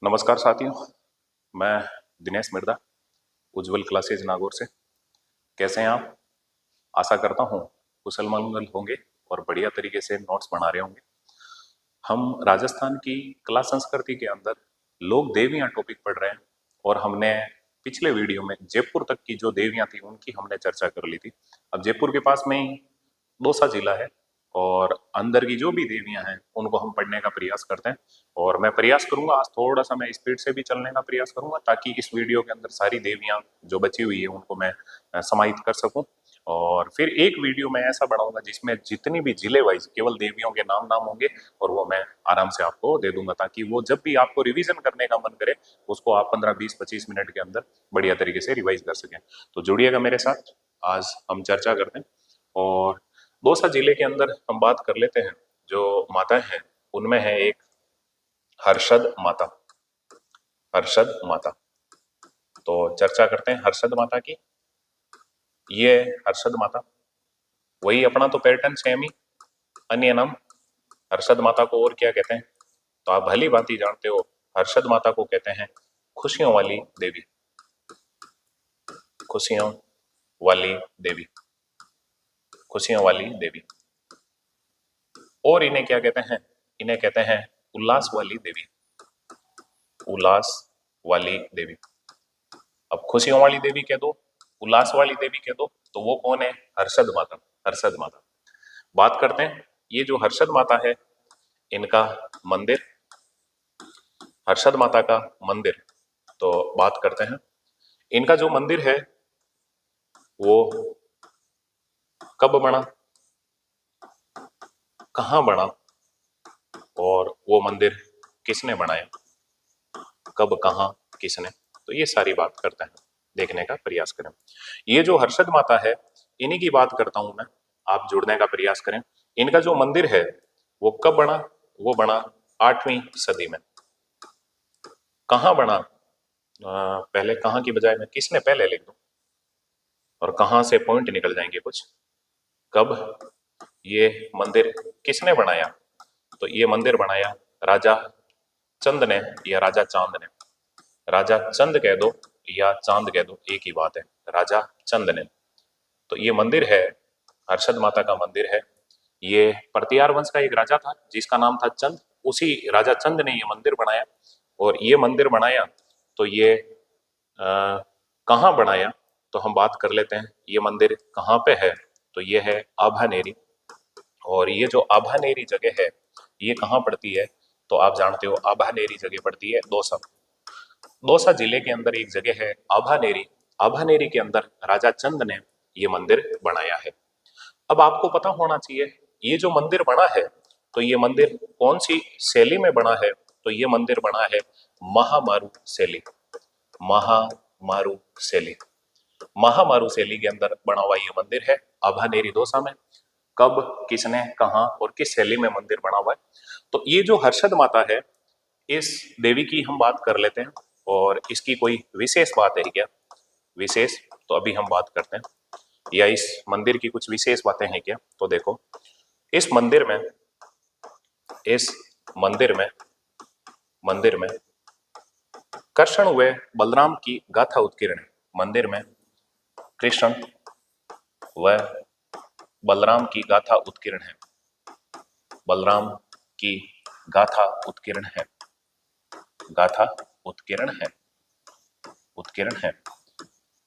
नमस्कार साथियों, मैं दिनेश मिर्दा, उज्जवल क्लासेज नागौर से। कैसे हैं आप? आशा करता हूँ कुशल मंगल होंगे और बढ़िया तरीके से नोट्स बना रहे होंगे। हम राजस्थान की कला संस्कृति के अंदर लोक देवियां टॉपिक पढ़ रहे हैं और हमने पिछले वीडियो में जयपुर तक की जो देवियां थी उनकी हमने चर्चा कर ली थी। अब जयपुर के पास में ही दौसा जिला है और अंदर की जो भी देवियां हैं उनको हम पढ़ने का प्रयास करते हैं। और मैं प्रयास करूंगा, आज थोड़ा सा मैं स्पीड से भी चलने का प्रयास करूंगा ताकि इस वीडियो के अंदर सारी देवियां जो बची हुई है उनको मैं समाहित कर सकूं। और फिर एक वीडियो मैं ऐसा बनाऊंगा जिसमें जितनी भी जिले वाइज केवल देवियों के नाम होंगे और वो मैं आराम से आपको दे दूंगा ताकि वो जब भी आपको रिवीजन करने का मन करे उसको आप 15-20-25 मिनट के अंदर बढ़िया तरीके से रिवाइज कर सकें। तो जुड़िएगा मेरे साथ, आज हम चर्चा करते हैं। और दौसा जिले के अंदर हम बात कर लेते हैं, जो माताएं हैं उनमें है एक हर्षद माता। हर्षद माता, तो चर्चा करते हैं हर्षद माता की। ये हर्षद माता वही अपना तो पैटर्न सेम ही, अन्य नाम। हर्षद माता को और क्या कहते हैं तो आप भली भांति जानते हो। हर्षद माता को कहते हैं खुशियों वाली देवी। खुशियों वाली देवी, खुशियों वाली देवी। और इन्हें क्या कहते हैं? इन्हें कहते हैं उल्लास वाली देवी। उल्लास वाली देवी। अब खुशियों वाली देवी कह दो, उल्लास वाली देवी कह दो, तो वो कौन है? हर्षद माता। हर्षद माता बात करते हैं। ये जो हर्षद माता है इनका मंदिर, हर्षद माता का मंदिर, तो बात करते हैं। इनका जो मंदिर है वो कब बना, कहां बना और वो मंदिर किसने बनाया, कब, कहां, किसने, तो ये सारी बात करते हैं, देखने का प्रयास करें। ये जो हर्षद माता है इन्हीं की बात करता हूं मैं, आप जुड़ने का प्रयास करें। इनका जो मंदिर है वो कब बना? वो बना 8वीं सदी में। कहां बना? पहले कहां की बजाय मैं किसने पहले लिख दूं और कहां से पॉइंट निकल जाएंगे कुछ। कब ये मंदिर किसने बनाया? तो ये मंदिर बनाया राजा चंद ने या राजा चांद ने। राजा चंद कह दो या चांद कह दो, एक ही बात है, राजा चंद ने। तो ये मंदिर है, हर्षद माता का मंदिर है। ये प्रतिहार वंश का एक राजा था जिसका नाम था चंद, उसी राजा चंद ने ये मंदिर बनाया। और ये मंदिर बनाया तो ये कहाँ बनाया, तो हम बात कर लेते हैं ये मंदिर कहाँ पे है। तो ये है आभानेरी। और ये जो आभानेरी जगह है ये कहाँ पड़ती है? तो आप जानते हो आभानेरी जगह पड़ती है दौसा। दौसा जिले के अंदर एक जगह है आभानेरी। आभानेरी के अंदर राजा चंद ने ये मंदिर बनाया है। अब आपको पता होना चाहिए ये जो मंदिर बना है तो ये मंदिर कौन सी शैली में बना है? तो ये मंदिर बना है महामारू शैली। महामारू शैली, महामारू शैली के अंदर बना हुआ ये मंदिर है आभानेरी दौसा में। कब, किसने, कहा और किस शैली में मंदिर बना हुआ है? तो ये जो हर्षद माता है इस देवी की हम बात कर लेते हैं। और इसकी कोई विशेष बात है क्या? विशेष, तो अभी हम बात करते हैं। या इस मंदिर की कुछ विशेष बातें हैं क्या? तो देखो, इस मंदिर में, इस मंदिर में कृष्ण व बलराम की गाथा उत्कीर्ण है। मंदिर में कृष्ण व बलराम की गाथा उत्कीर्ण है। बलराम की गाथा उत्कीर्ण है। गाथा उत्कीर्ण है, उत्कीर्ण है।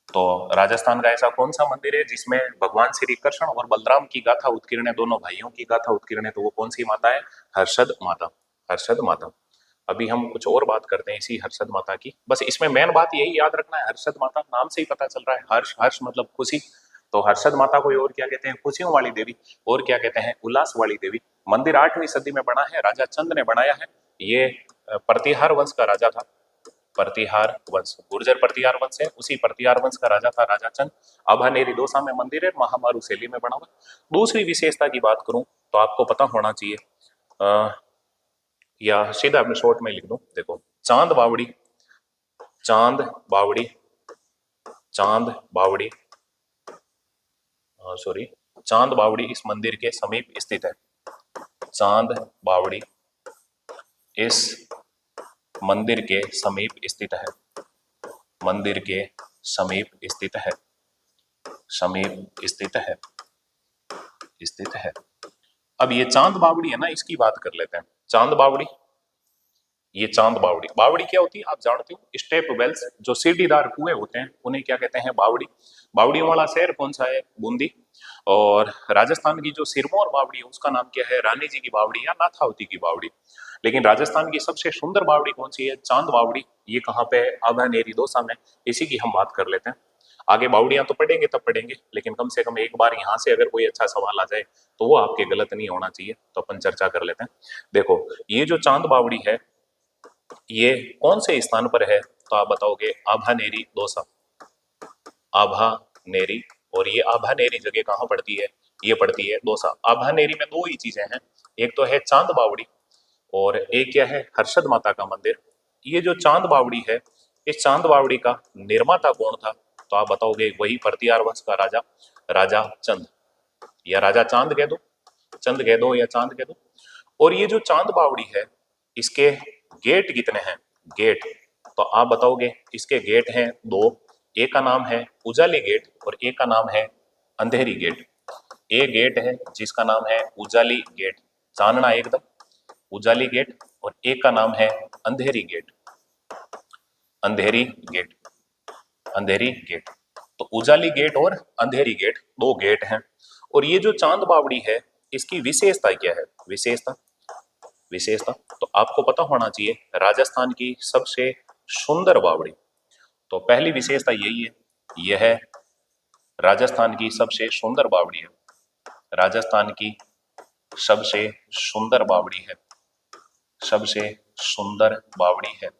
तो राजस्थान का ऐसा कौन सा मंदिर है जिसमें भगवान श्री कृष्ण और बलराम की गाथा उत्कीर्ण है, दोनों भाइयों की गाथा उत्कीर्ण है? तो वो कौन सी माता है? हर्षद माता। हर्षद माता। अभी हम कुछ और बात करते हैं इसी हर्षद माता की। बस इसमें मेन बात यही याद रखना है, हर्षद माता नाम से ही पता चल रहा है, हर्ष, हर्ष मतलब खुशी। तो हर्षद माता को और क्या कहते हैं? खुशियों वाली देवी। और क्या कहते हैं? उल्लास वाली देवी। मंदिर 8वीं सदी में बना है, राजा चंद ने बनाया है। ये प्रतिहार वंश का राजा था। प्रतिहार वंश, गुर्जर प्रतिहार वंश है, उसी प्रतिहार वंश का राजा था राजा चंद। अभानेरी दौसा में मंदिर है, महामारू शैली में बना हुआ। दूसरी विशेषता की बात करूं तो आपको पता होना चाहिए, या सीधा मैं शॉर्ट में लिख दूं, देखो, चांद बावड़ी। चांद बावड़ी, चांद बावड़ी, सॉरी, चांद बावड़ी इस मंदिर के समीप स्थित है। चांद बावड़ी इस मंदिर के समीप स्थित है, मंदिर के समीप स्थित है, समीप स्थित है, स्थित है। अब ये चांद बावड़ी है ना, इसकी बात कर लेते हैं। चांद बावड़ी, ये चांद बावड़ी, बावड़ी क्या होती है आप जानते हो, स्टेप वेल्स, जो सीढ़ीदार कुएं होते हैं उन्हें क्या कहते हैं, बावड़ी। बावड़ियों वाला शहर कौन सा है, बूंदी। और राजस्थान की जो सिरमौर बावड़ी है उसका नाम क्या है, रानी जी की बावड़ी या नाथावती की बावड़ी। लेकिन राजस्थान की सबसे सुंदर बावड़ी कौन सी है, चांद बावड़ी। ये कहाँ पे, आभानेरी दौसा में। इसी की हम बात कर लेते हैं। आगे बावड़ियां तो पढ़ेंगे तब पढ़ेंगे, लेकिन कम से कम एक बार यहाँ से अगर कोई अच्छा सवाल आ जाए तो वो आपके गलत नहीं होना चाहिए, तो अपन चर्चा कर लेते हैं। देखो ये जो चांद बावड़ी है ये कौन से स्थान पर है, तो आप बताओगे आभानेरी दौसा, आभानेरी। और ये आभानेरी जगह कहाँ पड़ती है, ये पड़ती है दौसा। आभानेरी में दो ही चीजें हैं, एक तो है चांद बावड़ी और एक क्या है, हर्षद माता का मंदिर। ये जो चांद बावड़ी है, इस चांद बावड़ी का निर्माता कौन था, तो आप बताओगे वही परतियार वंश का राजा, राजा चंद, या राजा चांद कह दो, चंद कह दो या चांद कह दो। और ये जो चांद बावड़ी है इसके गेट कितने हैं, गेट, तो आप बताओगे इसके गेट हैं दो। एक का नाम है उजाली गेट और एक का नाम है अंधेरी गेट। एक गेट है जिसका नाम है उजाली गेट, चानना एकदम, उजाली गेट। और एक का नाम है अंधेरी गेट, अंधेरी गेट, अंधेरी गेट। तो उजाली गेट और अंधेरी गेट दो गेट हैं। और ये जो चांद बावड़ी है इसकी विशेषता क्या है, विशेषता, विशेषता तो आपको पता होना चाहिए, राजस्थान की सबसे सुंदर बावड़ी। तो पहली विशेषता यही है, यह है राजस्थान की सबसे सुंदर बावड़ी है, राजस्थान की सबसे सुंदर बावड़ी है, सबसे सुंदर बावड़ी है,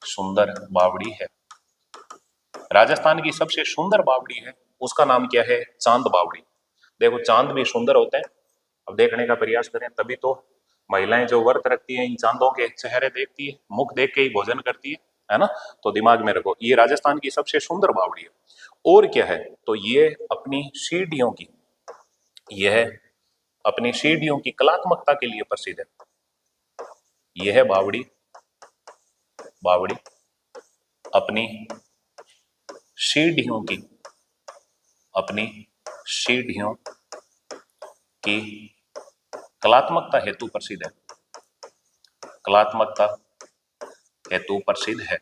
सुंदर बावड़ी है। राजस्थान की सबसे सुंदर बावड़ी है, उसका नाम क्या है, चांद बावड़ी। देखो चांद भी सुंदर होते हैं, अब देखने का प्रयास करें, तभी तो महिलाएं जो व्रत रखती हैं इन चांदों के चेहरे देखती है, मुख देख के ही भोजन करती है ना। तो दिमाग में रखो ये राजस्थान की सबसे सुंदर बावड़ी है। और क्या है, तो ये अपनी सीढ़ियों की, यह अपनी सीढ़ियों की कलात्मकता के लिए प्रसिद्ध है। यह है बावड़ी, बावड़ी अपनी सीढ़ियों की, अपनी सीढ़ियों की कलात्मकता हेतु प्रसिद्ध है, कलात्मकता हेतु प्रसिद्ध है,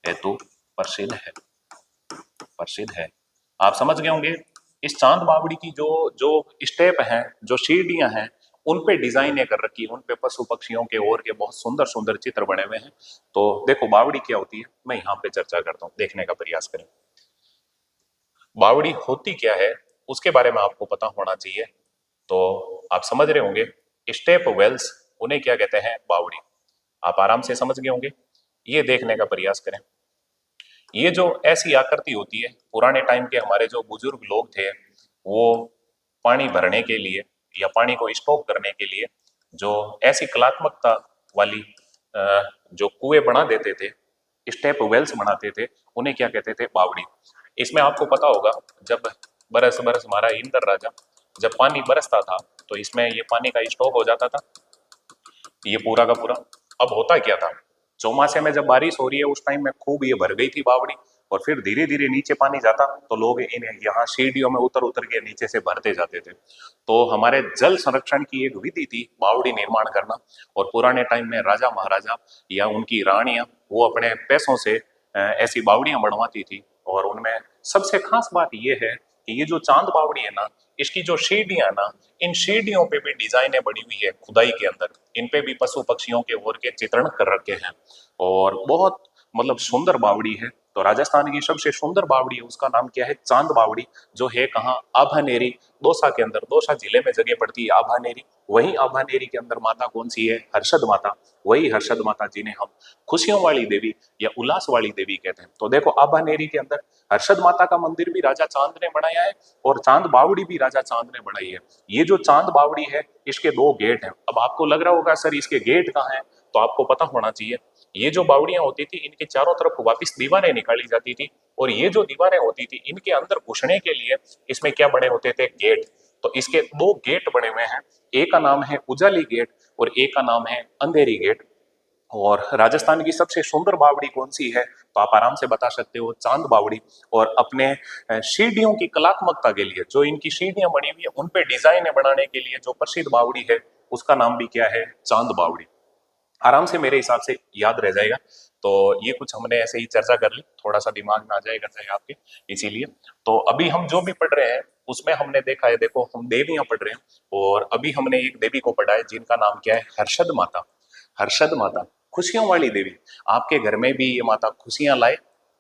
हेतु प्रसिद्ध है, प्रसिद्ध है। आप समझ गए होंगे इस चांद बावड़ी की जो जो स्टेप हैं, जो सीढ़ियां हैं, उन पे डिजाइनें कर रखी है, उन पे पशु पक्षियों के और के बहुत सुंदर सुंदर चित्र बने हुए हैं। तो देखो बावड़ी क्या होती है, मैं यहाँ पे चर्चा करता हूँ, देखने का प्रयास करें। बावड़ी होती क्या है उसके बारे में आपको पता होना चाहिए। तो आप समझ रहे होंगे स्टेप वेल्स, उन्हें क्या कहते हैं, बावड़ी। आप आराम से समझ गए होंगे, ये देखने का प्रयास करें। ये जो ऐसी आकृति होती है, पुराने टाइम के हमारे जो बुजुर्ग लोग थे वो पानी भरने के लिए या पानी को स्टॉक करने के लिए जो ऐसी कलात्मकता वाली जो कुएं बना देते थे, स्टेप वेल्स बनाते थे, उन्हें क्या कहते थे, बावड़ी। इसमें आपको पता होगा जब बरस बरस हमारा इंद्र राजा, जब पानी बरसता था तो इसमें ये पानी का स्टॉक हो जाता था, ये पूरा का पूरा। अब होता क्या था, चौमासे में जब बारिश हो रही है उस टाइम में खूब ये भर गई थी बावड़ी, और फिर धीरे धीरे नीचे पानी जाता तो लोग इन्हें यहाँ सीढ़ियों में उतर उतर के नीचे से भरते जाते थे। तो हमारे जल संरक्षण की एक विधि थी बावड़ी निर्माण करना। और पुराने टाइम में राजा महाराजा या उनकी रानियां वो अपने पैसों से ऐसी बावड़ियां बनवाती थी। और उनमें सबसे खास बात यह है कि ये जो चांद बावड़ी है ना, इसकी जो सीढ़ियां ना, इन सीढ़ियों पे भी डिजाइनें बनी हुई है खुदाई के अंदर, इन पे भी पशु पक्षियों के और के चित्रण कर रखे हैं। और बहुत मतलब सुंदर बावड़ी है। तो राजस्थान की सबसे सुंदर बावड़ी है, उसका नाम क्या है, चांद बावड़ी, जो है कहाँ, आभानेरी दौसा के अंदर। दौसा जिले में जगह पड़ती है आभानेरी। वही आभानेरी के अंदर माता कौन सी है, हर्षद माता। वही हर्षद माता जिन्हें हम खुशियों वाली देवी या उल्लास वाली देवी कहते हैं। तो देखो आभानेरी के अंदर हर्षद माता का मंदिर भी राजा चांद ने बनाया है और चांद बावड़ी भी राजा चांद ने बनाई है। ये जो चांद बावड़ी है इसके दो गेट हैं। अब आपको लग रहा होगा सर इसके गेट कहाँ हैं, तो आपको पता होना चाहिए ये जो बावड़ियां होती थी इनके चारों तरफ वापिस दीवारें निकाली जाती थी, और ये जो दीवारें होती थी इनके अंदर घुसने के लिए इसमें क्या बने होते थे, गेट। तो इसके दो गेट बने हुए हैं, एक का नाम है उजाली गेट और एक का नाम है अंधेरी गेट। और राजस्थान की सबसे सुंदर बावड़ी कौन सी है, तो आप आराम से बता सकते हो चांद बावड़ी। और अपने सीढ़ियों की कलात्मकता के लिए जो इनकी सीढ़ियां बनी हुई है उन पे डिजाइने बनाने के लिए जो प्रसिद्ध बावड़ी है उसका नाम भी क्या है, चांद बावड़ी। आराम से मेरे हिसाब से याद रह जाएगा। तो ये कुछ हमने ऐसे ही चर्चा कर ली, थोड़ा सा दिमाग में आ जाएगा चाहे आपके, इसीलिए। तो अभी हम जो भी पढ़ रहे हैं उसमें हमने देखा है, देखो हम देवियां पढ़ रहे हैं और अभी हमने एक देवी को पढ़ा है जिनका नाम क्या है, हर्षद माता। हर्षद माता, खुशियों वाली देवी। आपके घर में भी ये माता खुशियां लाए,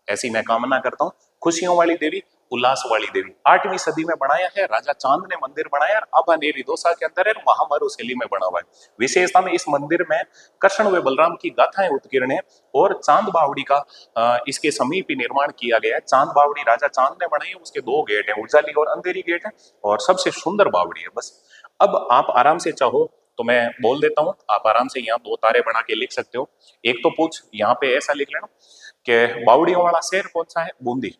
ऐसी मैं कामना करता हूँ। खुशियों वाली देवी, उल्लास वाली देवी। 8वीं सदी में बनाया है राजा चांद ने मंदिर बनाया, अब अंधेरी दोसा के अंदर है, महामारू शैली में बना हुआ है। विशेषता में इस मंदिर में कृष्ण व बलराम की गाथाएं उत्कीर्ण है और चांद बावड़ी का इसके समीप ही निर्माण किया गया है। चांद बावड़ी राजा चांद ने बनाई है, उसके 2 गेट हैं, उजाली और अंधेरी गेट है, और सबसे सुंदर बावड़ी है। बस अब आप आराम से चाहो तो मैं बोल देता हूं, आप आराम से यहाँ 2 तारे बना के लिख सकते हो। एक तो पूछ यहाँ पे ऐसा लिख लेना कि बावड़ियों वाला शहर कौन सा है, बूंदी।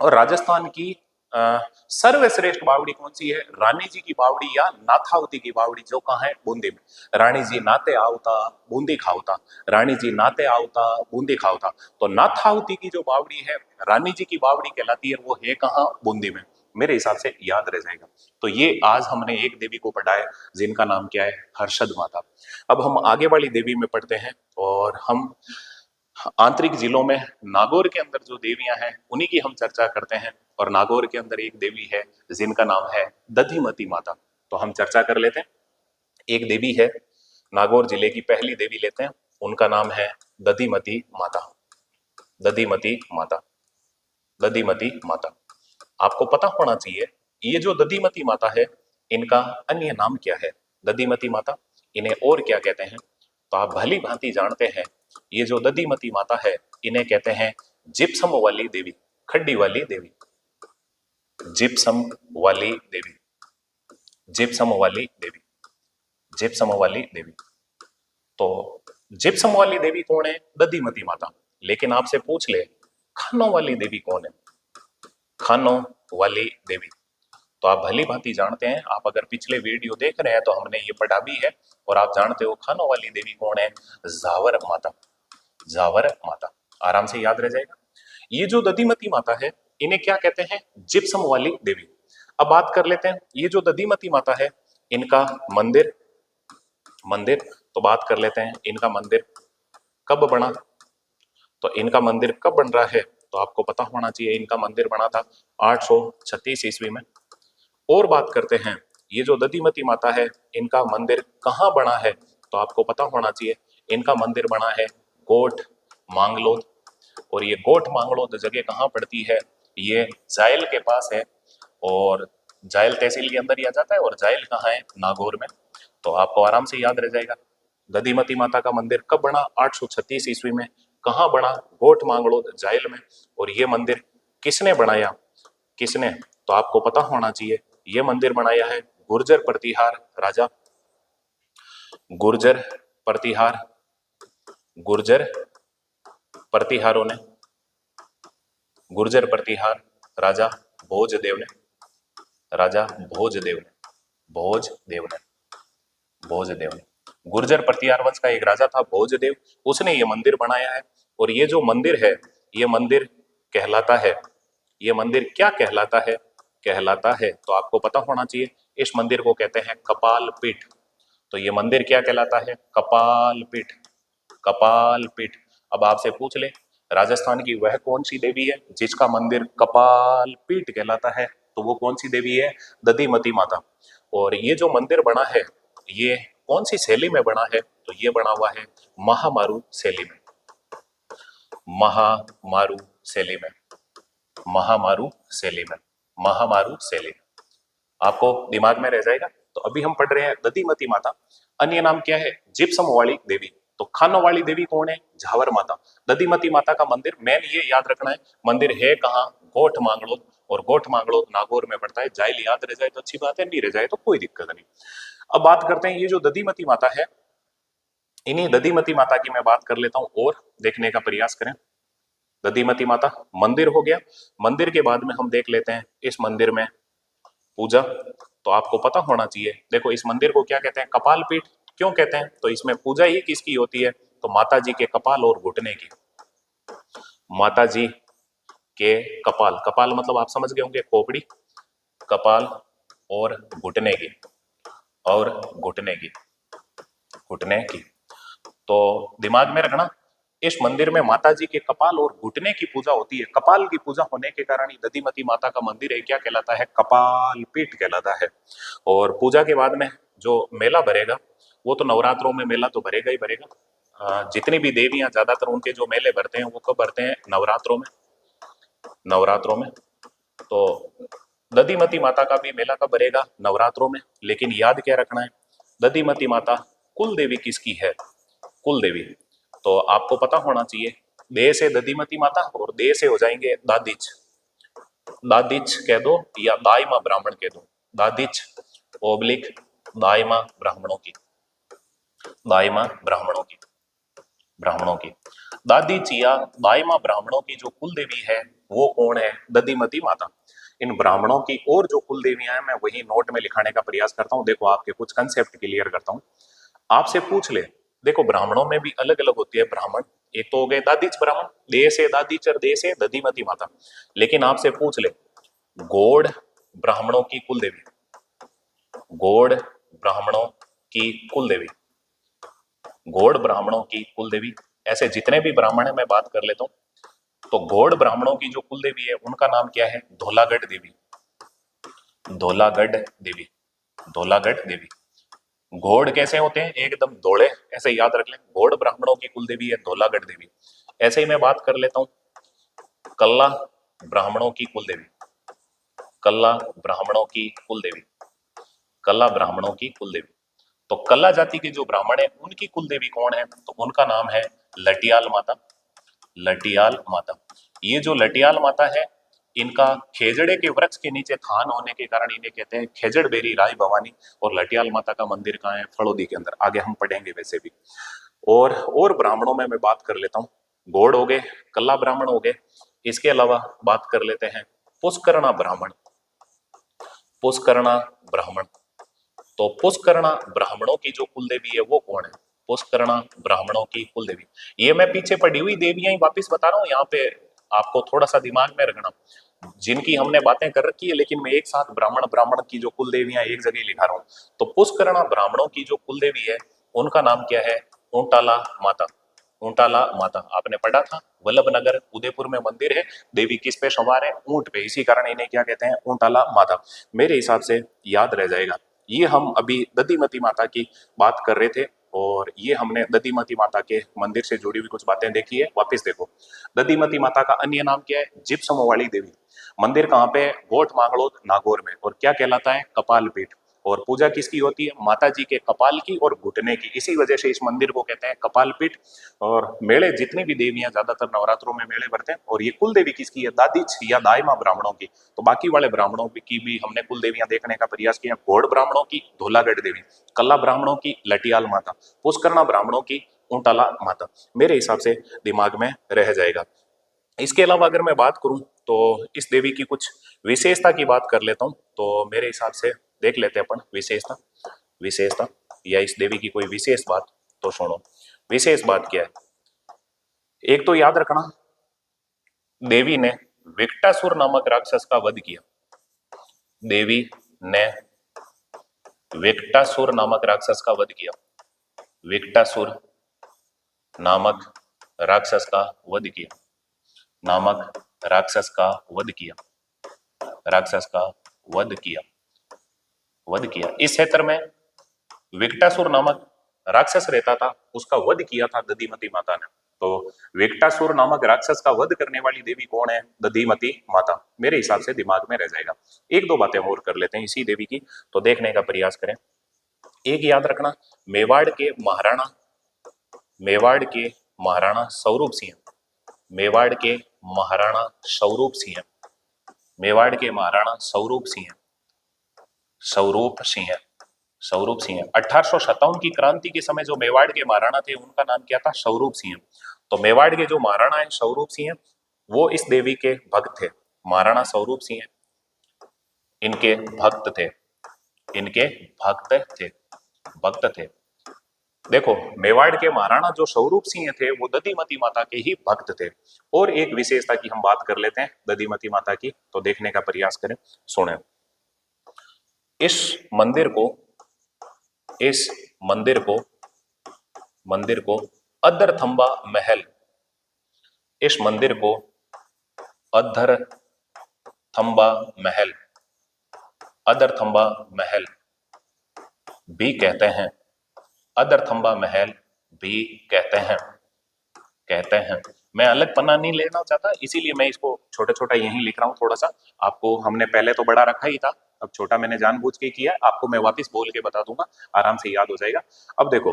और राजस्थान की सर्वश्रेष्ठ बावड़ी कौन सी है, रानी जी की बावड़ी या नाथावती की बावड़ी, जो कहाँ है, बूंदी में। रानी जी नाते आवता बूंदी खावता, रानी जी नाते आवता बूंदी खावता। तो नाथावती की जो बावड़ी है रानी जी की बावड़ी कहलाती है, वो है कहाँ, बूंदी में। मेरे हिसाब से याद रह जाएगा। तो ये आज हमने एक देवी को पढ़ा है जिनका नाम क्या है, हर्षद माता। अब हम आगे वाली देवी में पढ़ते हैं और हम आंतरिक जिलों में नागौर के अंदर जो देवियां हैं उन्हीं की हम चर्चा करते हैं। और नागौर के अंदर एक देवी है जिनका नाम है दधिमती माता। तो हम चर्चा कर लेते हैं। एक देवी है, नागौर जिले की पहली देवी लेते हैं, उनका नाम है दधिमती माता। दधिमती माता, दधिमती माता। आपको पता होना चाहिए ये जो दधिमती माता है इनका अन्य नाम क्या है। दधिमती माता, इन्हें और क्या कहते हैं, तो आप भली भांति जानते हैं। ये जो दधिमती माता है इन्हें कहते हैं जिप्सम वाली देवी, खड्डी वाली देवी, जिप्सम वाली देवी, जिप्सम वाली देवी, जिप्सम वाली देवी। तो जिप्सम वाली देवी कौन है, दधिमती माता। लेकिन आपसे पूछ ले खानों वाली देवी कौन है, खानों वाली देवी। तो आप भली भांति जानते हैं, आप अगर पिछले वीडियो देख रहे हैं तो हमने ये पढ़ा भी है और आप जानते हो खानों वाली देवी कौन है, जावर माता। जावर माता, आराम से याद रह जाएगा। ये जो दधिमती माता है इन्हें क्या कहते हैं, जिप्सम वाली देवी। अब बात कर लेते हैं ये जो दधिमती माता है इनका मंदिर, मंदिर तो बात कर लेते हैं इनका मंदिर कब बना। तो इनका मंदिर कब बन रहा है, तो आपको पता होना चाहिए इनका मंदिर बना था 836 ईस्वी में। और बात करते हैं ये जो दधिमती माता है इनका मंदिर कहाँ बना है, तो आपको पता होना चाहिए इनका मंदिर बना है गोठ मांगलोद। और ये गोठ मांगलोद जगह कहाँ पड़ती है, ये जायल के पास है। और जायल तहसील के अंदर ही आ जाता है। और जायल कहाँ है, नागौर में। तो आपको आराम से याद रह जाएगा दधिमती माता का मंदिर कब बना, 836 ईस्वी में। कहाँ बना, गोठ मांगलोद जायल में। और ये मंदिर किसने बनाया, किसने, तो आपको पता होना चाहिए ये मंदिर बनाया है गुर्जर प्रतिहार राजा, गुर्जर प्रतिहार, गुर्जर प्रतिहारों ने, गुर्जर प्रतिहार राजा भोजदेव ने, राजा भोजदेव ने, भोजदेव ने, भोजदेव ने। गुर्जर प्रतिहार वंश का एक राजा था भोजदेव, उसने ये मंदिर बनाया है। और ये जो मंदिर है ये मंदिर कहलाता है, ये मंदिर क्या कहलाता है, कहलाता है, तो आपको पता होना चाहिए इस मंदिर को कहते हैं कपाल पीठ। तो ये मंदिर क्या कहलाता है, कपाल पीठ, कपाल पीठ। अब आपसे पूछ ले राजस्थान की वह कौन सी देवी है जिसका मंदिर कपाल पीठ कहलाता है, तो वो कौन सी देवी है, दधिमती माता। और ये जो मंदिर बना है ये कौन सी शैली में बना है, तो ये बना हुआ है महामारू शैली में, महामारू शैली में, महामारू शैली में, महामारू शैली में। आपको दिमाग में रह जाएगा। तो अभी हम पढ़ रहे हैं दधिमती माता, अन्य नाम क्या है, जिप्सम वाली देवी। तो खानों वाली देवी कौन है, झावर माता। दधिमती माता का मंदिर मेन ये याद रखना है, मंदिर है कहाँ, गोठ मांगलोद। और गोठ मांगलोद नागौर में पड़ता है। जाइल याद रह जाए तो अच्छी बात है, नहीं रह जाए तो कोई दिक्कत नहीं। अब बात करते हैं ये जो दधिमती माता है, इन्हीं दधिमती माता की मैं बात कर लेता हूं और देखने का प्रयास करें। दधिमती माता मंदिर हो गया, मंदिर के बाद में हम देख लेते हैं इस मंदिर में पूजा। तो आपको पता होना चाहिए, देखो इस मंदिर को क्या कहते हैं, कपाल पीठ। क्यों कहते हैं, तो इसमें पूजा ही किसकी होती है, तो माता जी के कपाल और घुटने की, माता जी के कपाल, कपाल मतलब आप समझ गए होंगे खोपड़ी, कपाल और घुटने की, और घुटने की, घुटने की। तो दिमाग में रखना, इस मंदिर में माता जी के कपाल और घुटने की पूजा होती है। कपाल की पूजा होने के कारण ही दधिमती माता का मंदिर है क्या कहलाता है, कपाल पीठ कहलाता है। और पूजा के बाद में जो मेला भरेगा वो तो नवरात्रों में मेला तो भरेगा ही भरेगा। जितनी भी देवियां ज्यादातर उनके जो मेले भरते हैं वो कब भरते हैं, नवरात्रों में, नवरात्रों में। तो दधिमती माता का भी मेला कब भरेगा, नवरात्रों में। लेकिन याद क्या रखना है, दधिमती माता कुल देवी किसकी है, कुल देवी। तो आपको पता होना चाहिए, दे से दधिमती माता और दे से हो जाएंगे दादिच, दादिच कह दो या दाई मां ब्राह्मण कह दो, दादिच ओब्लिक दाई मां ब्राह्मणों की, दाई मां ब्राह्मणों की, ब्राह्मणों की। दादी चिया दाई मां ब्राह्मणों की जो कुल देवी है वो कौन है, दधिमती माता। इन ब्राह्मणों की और जो कुल देवियां हैं मैं वही नोट में लिखाने का प्रयास करता हूं। देखो आपके कुछ कंसेप्ट क्लियर करता हूं, आपसे पूछ ले। देखो ब्राह्मणों में भी अलग अलग होती है ब्राह्मण, एक तो हो गए दादीच ब्राह्मण, दे से दादीच और दे से दधिमती माता। लेकिन आपसे पूछ ले, गौड़ ब्राह्मणों की कुल देवी, गौड़ ब्राह्मणों की कुल देवी, गौड़ ब्राह्मणों की कुल देवी, ऐसे जितने भी ब्राह्मण है मैं बात कर लेता हूं। तो गौड़ ब्राह्मणों की जो कुल देवी है उनका नाम क्या है, धोलागढ़ देवी, धोलागढ़ देवी, धोलागढ़ देवी। घोड़ कैसे होते हैं, एकदम दौड़े, ऐसे याद रख लें। घोड़ ब्राह्मणों की कुल देवी है धोलागढ़ देवी। ऐसे ही मैं बात कर लेता हूं, कल्ला ब्राह्मणों की कुल देवी, कल्ला ब्राह्मणों की कुल देवी, कल्ला ब्राह्मणों की कुल देवी। तो कल्ला जाति के जो ब्राह्मण है उनकी कुल देवी कौन है, तो उनका नाम है लटियाल माता, लटियाल माता। ये जो लटियाल माता है, इनका खेजड़े के वृक्ष के नीचे थान होने के कारण इन्हें कहते हैं खेजड़ बेरी राय भवानी। और लटियाल माता का मंदिर कहाँ है, फड़ोदी के अंदर, आगे हम पढ़ेंगे वैसे भी। और ब्राह्मणों में मैं बात कर लेता हूँ, गौड़ हो गए, कल्ला ब्राह्मण हो गए, इसके अलावा बात कर लेते हैं पुष्करणा ब्राह्मण, पुष्करणा ब्राह्मण। तो पुष्करणा ब्राह्मणों की जो कुल देवी है वो कौन है, पुष्करणा ब्राह्मणों की कुल देवी। ये मैं पीछे पढ़ी हुई देवियां ही वापिस बता रहा हूँ, यहाँ पे आपको थोड़ा सा दिमाग में रखना, जिनकी हमने बातें कर रखी है लेकिन मैं एक साथ ब्राह्मण ब्राह्मण की जो कुल देवियां एक जगह लिखा रहा हूँ। तो पुष्करणा ब्राह्मणों की जो कुल देवी है उनका नाम क्या है, ऊंटाला माता, ऊंटाला माता। आपने पढ़ा था वल्लभनगर उदयपुर में मंदिर है, देवी किस पे सवार है, ऊंट पे, इसी कारण इन्हें क्या कहते हैं, ऊंटाला माता। मेरे हिसाब से याद रह जाएगा। ये हम अभी दधिमती माता की बात कर रहे थे और ये हमने दधिमती माता के मंदिर से जुड़ी हुई कुछ बातें देखी है। वापस देखो, दधिमती माता का अन्य नाम क्या है, जिप्सम वाली देवी। मंदिर कहाँ पे है, गोठ मांगड़ोद नागौर में। और क्या कहलाता है, कपाल पीठ। और पूजा किसकी होती है, माता जी के कपाल की और घुटने की, इसी वजह से इस मंदिर को कहते हैं कपाल पीठ। और मेले जितनी भी देवियां ज्यादातर नवरात्रों में मेले भरते हैं। और ये कुल देवी किसकी है, दादीच या दाई मां ब्राह्मणों की। तो बाकी वाले ब्राह्मणों की भी हमने कुल देवियां देखने का प्रयास किया। घोड़ ब्राह्मणों की धोलागढ़ देवी, कल्ला ब्राह्मणों की लटियाल माता, पुष्करणा ब्राह्मणों की ऊंटाला माता। मेरे हिसाब से दिमाग में रह जाएगा। इसके अलावा अगर मैं बात करूं तो इस देवी की कुछ विशेषता की बात कर लेता हूं। तो मेरे हिसाब से देख लेते हैं अपन विशेषता, विशेषता या इस देवी की कोई विशेष बात। तो सुनो, विशेष बात क्या है, एक तो याद रखना, देवी ने विकटासुर नामक राक्षस का वध किया। देवी ने विकटासुर नामक राक्षस का वध किया, विकटासुर नामक राक्षस का वध किया, नामक राक्षस का वध किया, राक्षस का वध किया, वध किया। इस क्षेत्र में विकटासुर नामक राक्षस रहता था, उसका वध किया था दधिमती माता ने। तो विकटासुर नामक राक्षस का वध करने वाली देवी कौन है, दधिमती माता। मेरे हिसाब से दिमाग में रह जाएगा। एक दो बातें और कर लेते हैं इसी देवी की, तो देखने का प्रयास करें। एक याद रखना, मेवाड़ के महाराणा, मेवाड़ के महाराणा स्वरूप सिंह, मेवाड़ के महाराणा स्वरूप सिंह, मेवाड़ के महाराणा स्वरूप सिंह, स्वरूप सिंह, स्वरूप सिंह 1857 की क्रांति के समय जो मेवाड़ के महाराणा थे उनका नाम क्या था, स्वरूप सिंह। तो मेवाड़ के जो महाराणा है स्वरूप सिंह, वो इस देवी के भक्त थे। महाराणा स्वरूप सिंह इनके भक्त थे, इनके भक्त थे, भक्त थे। देखो, मेवाड़ के महाराणा जो स्वरूप सिंह थे वो दधिमती माता के ही भक्त थे। और एक विशेषता की हम बात कर लेते हैं दधिमती माता की, तो देखने का प्रयास करें। सुने, इस मंदिर को इस मंदिर को मंदिर को अद्धरथंबा महल, इस मंदिर को अद्धरथंबा महल, अद्धरथंबा महल भी कहते हैं। अद्धरथंबा महल भी कहते हैं। मैं अलग पन्ना नहीं लेना चाहता, इसीलिए मैं इसको छोटा छोटा यहीं लिख रहा हूं। थोड़ा सा आपको हमने पहले तो बड़ा रखा ही था, अब छोटा मैंने जानबूझ के किया। आपको मैं वापस बोल के बता दूंगा, आराम से याद हो जाएगा। अब देखो,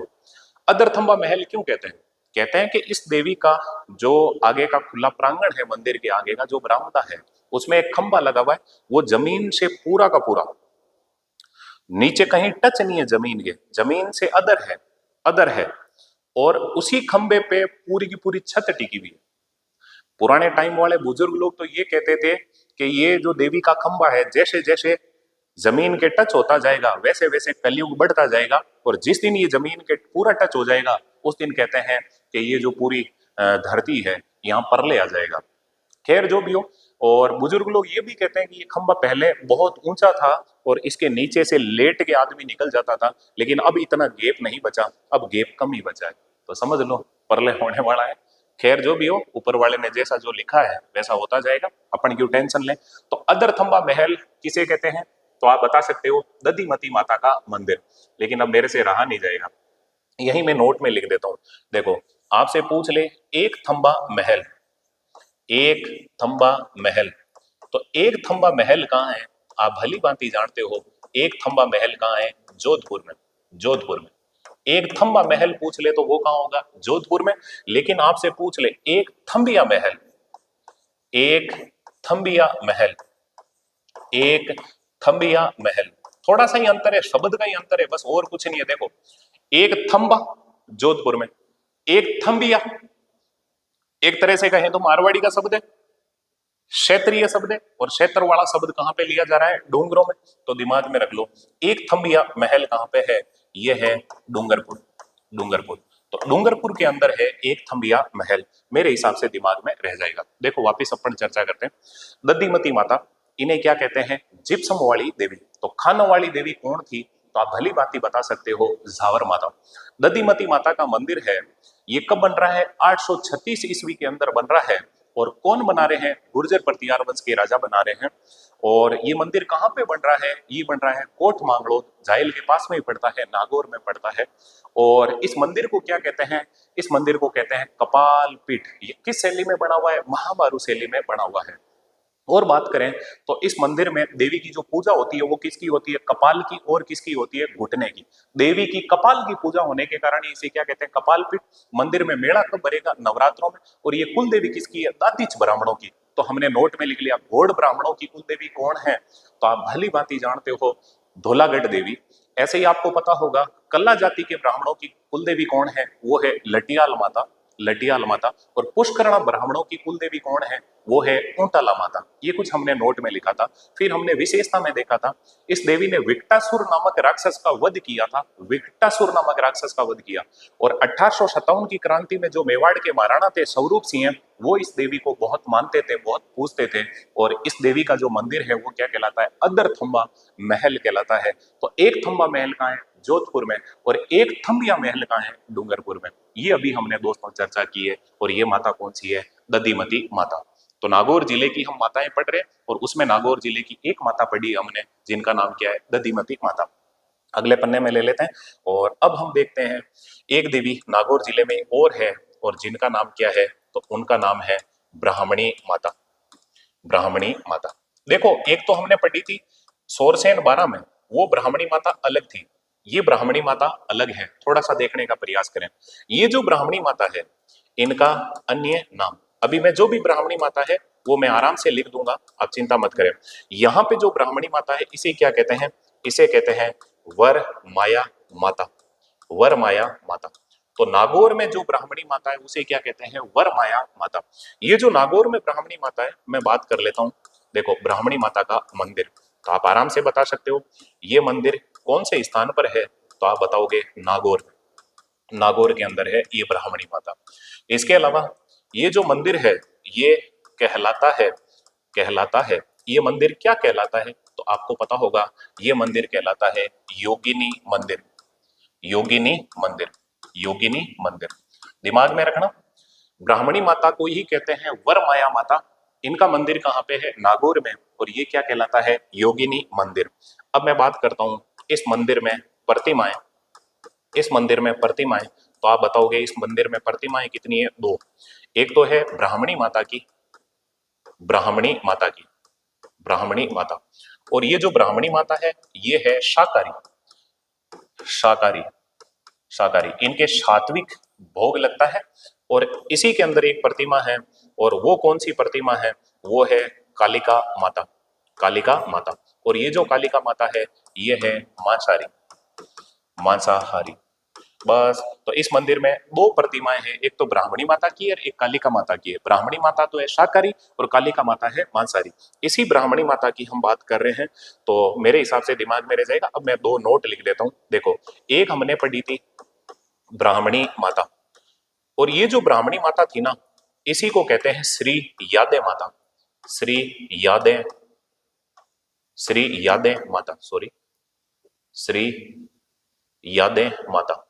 अद्धरथंबा महल क्यों कहते हैं? कहते हैं कि इस देवी का जो आगे का खुला प्रांगण है, मंदिर के आगे का जो बरामदा है, उसमें एक खंबा लगा हुआ है। वो जमीन से पूरा का पूरा, नीचे कहीं टच नहीं है जमीन के, जमीन से अदर है। और उसी खंबे पे पूरी की पूरी छत टिकी हुई है। पुराने टाइम वाले बुजुर्ग लोग तो ये कहते थे कि ये जो देवी का खंबा है, जैसे जैसे जमीन के टच होता जाएगा वैसे वैसे कलयुग बढ़ता जाएगा, और जिस दिन ये जमीन के पूरा टच हो जाएगा उस दिन कहते हैं कि ये जो पूरी धरती है यहाँ परले आ जाएगा। खैर जो भी हो, और बुजुर्ग लोग ये भी कहते हैं कि ये खंबा पहले बहुत ऊंचा था और इसके नीचे से लेट के आदमी निकल जाता था, लेकिन अब इतना गैप नहीं बचा, अब गैप कम ही बचा है, तो समझ लो परले होने वाला है। खैर जो भी हो, ऊपर वाले ने जैसा जो लिखा है वैसा होता जाएगा, अपन क्यों टेंशन लें। तो अद्धरथंबा महल किसे कहते हैं? तो आप बता सकते हो दधिमती माता का मंदिर। लेकिन अब मेरे से रहा नहीं जाएगा, यही मैं नोट में लिख देता हूं। देखो, आपसे पूछ ले एक थंबा महल, एक थंबा महल, तो एक थंबा महल कहाँ है? आप भली भांति जानते हो एक थंबा महल कहाँ है? जोधपुर में। जोधपुर में एक थंबा महल पूछ ले तो वो कहाँ होगा? जोधपुर में। लेकिन आपसे पूछ ले एक थंबिया महल, एक थंबिया महल, एक थंबिया महल, थोड़ा सा ही अंतर है, शब्द का ही अंतर है बस, और कुछ नहीं है। देखो, एक थंबा जोधपुर में, एक थंबिया एक तरह से कहें तो मारवाड़ी का शब्द है, क्षेत्रीय शब्द है। और क्षेत्र वाला शब्द कहां पे लिया जा रहा है? डूंगरों में। तो दिमाग में रख लो, एक थंबिया महल कहां पे है? यह है डूंगरपुर। डूंगरपुर, तो डूंगरपुर के अंदर है एक थंबिया महल। मेरे हिसाब से दिमाग में रह जाएगा। देखो, वापिस अपन चर्चा करते हैं। दधिमती माता, इन्हें क्या कहते हैं? जिप्सम वाली देवी। तो खानों वाली देवी कौन थी? तो आप भली बात बता सकते हो, झावर माता। दधिमती माता का मंदिर है, ये कब बन रहा है? 836 ईस्वी के अंदर बन रहा है। और कौन बना रहे हैं? गुर्जर प्रतिहार वंश के राजा बना रहे हैं। और ये मंदिर कहाँ पे बन रहा है? ये बन रहा है कोट मांगड़ो, जाइल के पास में ही पड़ता है, नागौर में पड़ता है। और इस मंदिर को क्या कहते हैं? इस मंदिर को कहते हैं कपाल पीठ। ये किस शैली में बना हुआ है? महामारू शैली में बना हुआ है। और बात करें तो इस मंदिर में देवी की जो पूजा होती है वो किसकी होती है? कपाल की। और किसकी होती है? घुटने की। देवी की कपाल की पूजा होने के कारण इसे क्या कहते हैं? कपाल पीठ। मंदिर में मेला कब भरेगा? नवरात्रों में। और ये कुल देवी किसकी है? दादिच ब्राह्मणों की। तो हमने नोट में लिख लिया, घोड़ ब्राह्मणों की कुल देवी कौन है? तो आप भली भांति जानते हो, धोलागढ़ देवी। ऐसे ही आपको पता होगा कल्ला जाति के ब्राह्मणों की कुल देवी कौन है? वो है लटियाल माता। लटियाल माता। और पुष्करणा ब्राह्मणों की कुल देवी कौन है? वो है ऊंटाला माता। ये कुछ हमने नोट में लिखा था। फिर हमने विशेषता में देखा था, इस देवी ने विकटासुर नामक राक्षस का वध किया था। विकटासुर नामक राक्षस का वध किया। और 1857 की क्रांति में जो मेवाड़ के महाराणा थे स्वरूप सिंह, वो इस देवी को बहुत मानते थे, बहुत पूजते थे। और इस देवी का जो मंदिर है वो क्या कहलाता है? अद्धरथंबा महल कहलाता है। तो एक थंबा महल कहाँ है? जोधपुर में। और एक थंबिया महल कहाँ है? डूंगरपुर में। ये अभी हमने दोस्तों चर्चा की है। और ये माता कौन सी है? दधिमती माता। तो नागौर जिले की हम माताएं पढ़ रहे हैं, और उसमें नागौर जिले की एक माता पढ़ी हमने, जिनका नाम क्या है? दधिमती माता। अगले पन्ने में ले लेते हैं। और अब हम देखते हैं एक देवी नागौर जिले में और है, और जिनका नाम क्या है? तो उनका नाम है ब्राह्मणी माता। ब्राह्मणी माता। देखो, एक तो हमने पढ़ी थी सोरसेन 12 में, वो ब्राह्मणी माता अलग थी। ये ब्राह्मणी माता अलग है। थोड़ा सा देखने का प्रयास करें। ये जो ब्राह्मणी माता है, इनका अन्य नाम, अभी मैं जो भी ब्राह्मणी माता है वो मैं आराम से लिख दूंगा, आप चिंता मत करें। यहाँ पे जो ब्राह्मणी माता है इसे क्या कहते हैं? इसे कहते हैं वर माया माता। वर माया माता। तो नागौर में जो ब्राह्मणी माता है उसे क्या कहते हैं? वर माया माता। ये जो नागौर में ब्राह्मणी माता है, मैं बात कर लेता हूं। देखो, ब्राह्मणी माता का मंदिर, तो आप आराम से बता सकते हो ये मंदिर कौन से स्थान पर है? तो आप बताओगे नागौर में। नागौर के अंदर है ये ब्राह्मणी माता। इसके अलावा ये जो मंदिर है ये कहलाता है, कहलाता है, ये मंदिर क्या कहलाता है तो आपको पता होगा, ये मंदिर कहलाता है योगिनी मंदिर। योगिनी मंदिर, योगिनी मंदिर, दिमाग में रखना। ब्राह्मणी माता को ही कहते हैं वर माया माता। इनका मंदिर कहाँ पे है? नागौर में। और ये क्या कहलाता है? योगिनी मंदिर। अब मैं बात करता हूं इस मंदिर में प्रतिमाएं, इस मंदिर में प्रतिमाएं, तो आप बताओगे इस मंदिर में प्रतिमाएं कितनी है? दो। एक तो है ब्राह्मणी माता की, ब्राह्मणी माता की, ब्राह्मणी माता। और ये जो ब्राह्मणी माता है ये है शाकाहारी, शाकाहारी, शाकाहारी। इनके सात्विक भोग लगता है। और इसी के अंदर एक प्रतिमा है, और वो कौन सी प्रतिमा है? वो है कालिका माता, कालिका माता। और ये जो कालिका माता है ये है मांसाहारी, मांसाहारी। बस, तो इस मंदिर में दो प्रतिमाएं हैं, एक तो ब्राह्मणी माता की है और एक कालिका माता की है। ब्राह्मणी माता तो है शाकाहारी और कालिका माता है मांसाहारी। इसी ब्राह्मणी माता की हम बात कर रहे हैं, तो मेरे हिसाब से दिमाग में रह जाएगा। अब मैं दो नोट लिख देता हूं। देखो, एक हमने पढ़ी थी ब्राह्मणी माता, और ये जो ब्राह्मणी माता थी ना, इसी को कहते हैं श्री यादे माता, श्री यादे, श्री यादे माता, सॉरी, श्री यादे माता।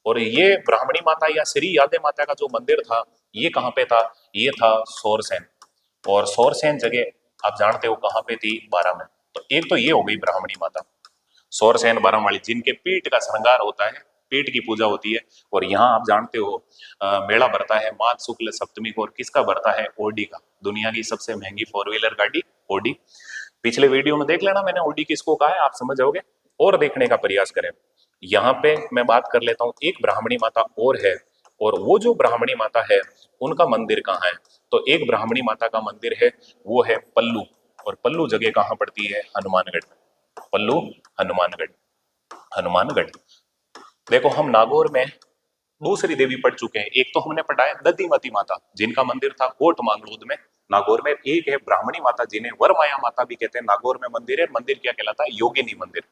और ये ब्राह्मणी माता या श्री यादे माता का जो मंदिर था ये कहाँ पे था? ये था सोरसेन। और सोरसेन जगह आप जानते हो कहाँ पे थी? बारां में। तो एक तो ये हो गई ब्राह्मणी माता, सोरसेन बारां वाली, जिनके पीठ का श्रृंगार होता है, पीठ की पूजा होती है। और यहाँ आप जानते हो मेला भरता है माघ शुक्ल सप्तमी को, और किसका भरता है? ओडी का, दुनिया की सबसे महंगी फोर व्हीलर गाड़ी ओडी। पिछले वीडियो में देख लेना मैंने ओडी किसको कहा है, आप समझ जाओगे। और देखने का प्रयास करें। यहाँ पे मैं बात कर लेता हूँ, एक ब्राह्मणी माता और है, और वो जो ब्राह्मणी माता है उनका मंदिर कहाँ है? तो एक ब्राह्मणी माता का मंदिर है, वो है पल्लू। और पल्लू जगह कहाँ पड़ती है? हनुमानगढ़ में। पल्लू, हनुमानगढ़, हनुमानगढ़। देखो, हम नागौर में दूसरी देवी पढ़ चुके हैं। एक तो हमने पढ़ा है दधिमती माता, जिनका मंदिर था कोट मांगलोद में, नागौर में। एक है ब्राह्मणी माता, जिन्हें वरमाया माता भी कहते हैं, नागौर में मंदिर है। मंदिर क्या कहलाता है? योगिनी मंदिर,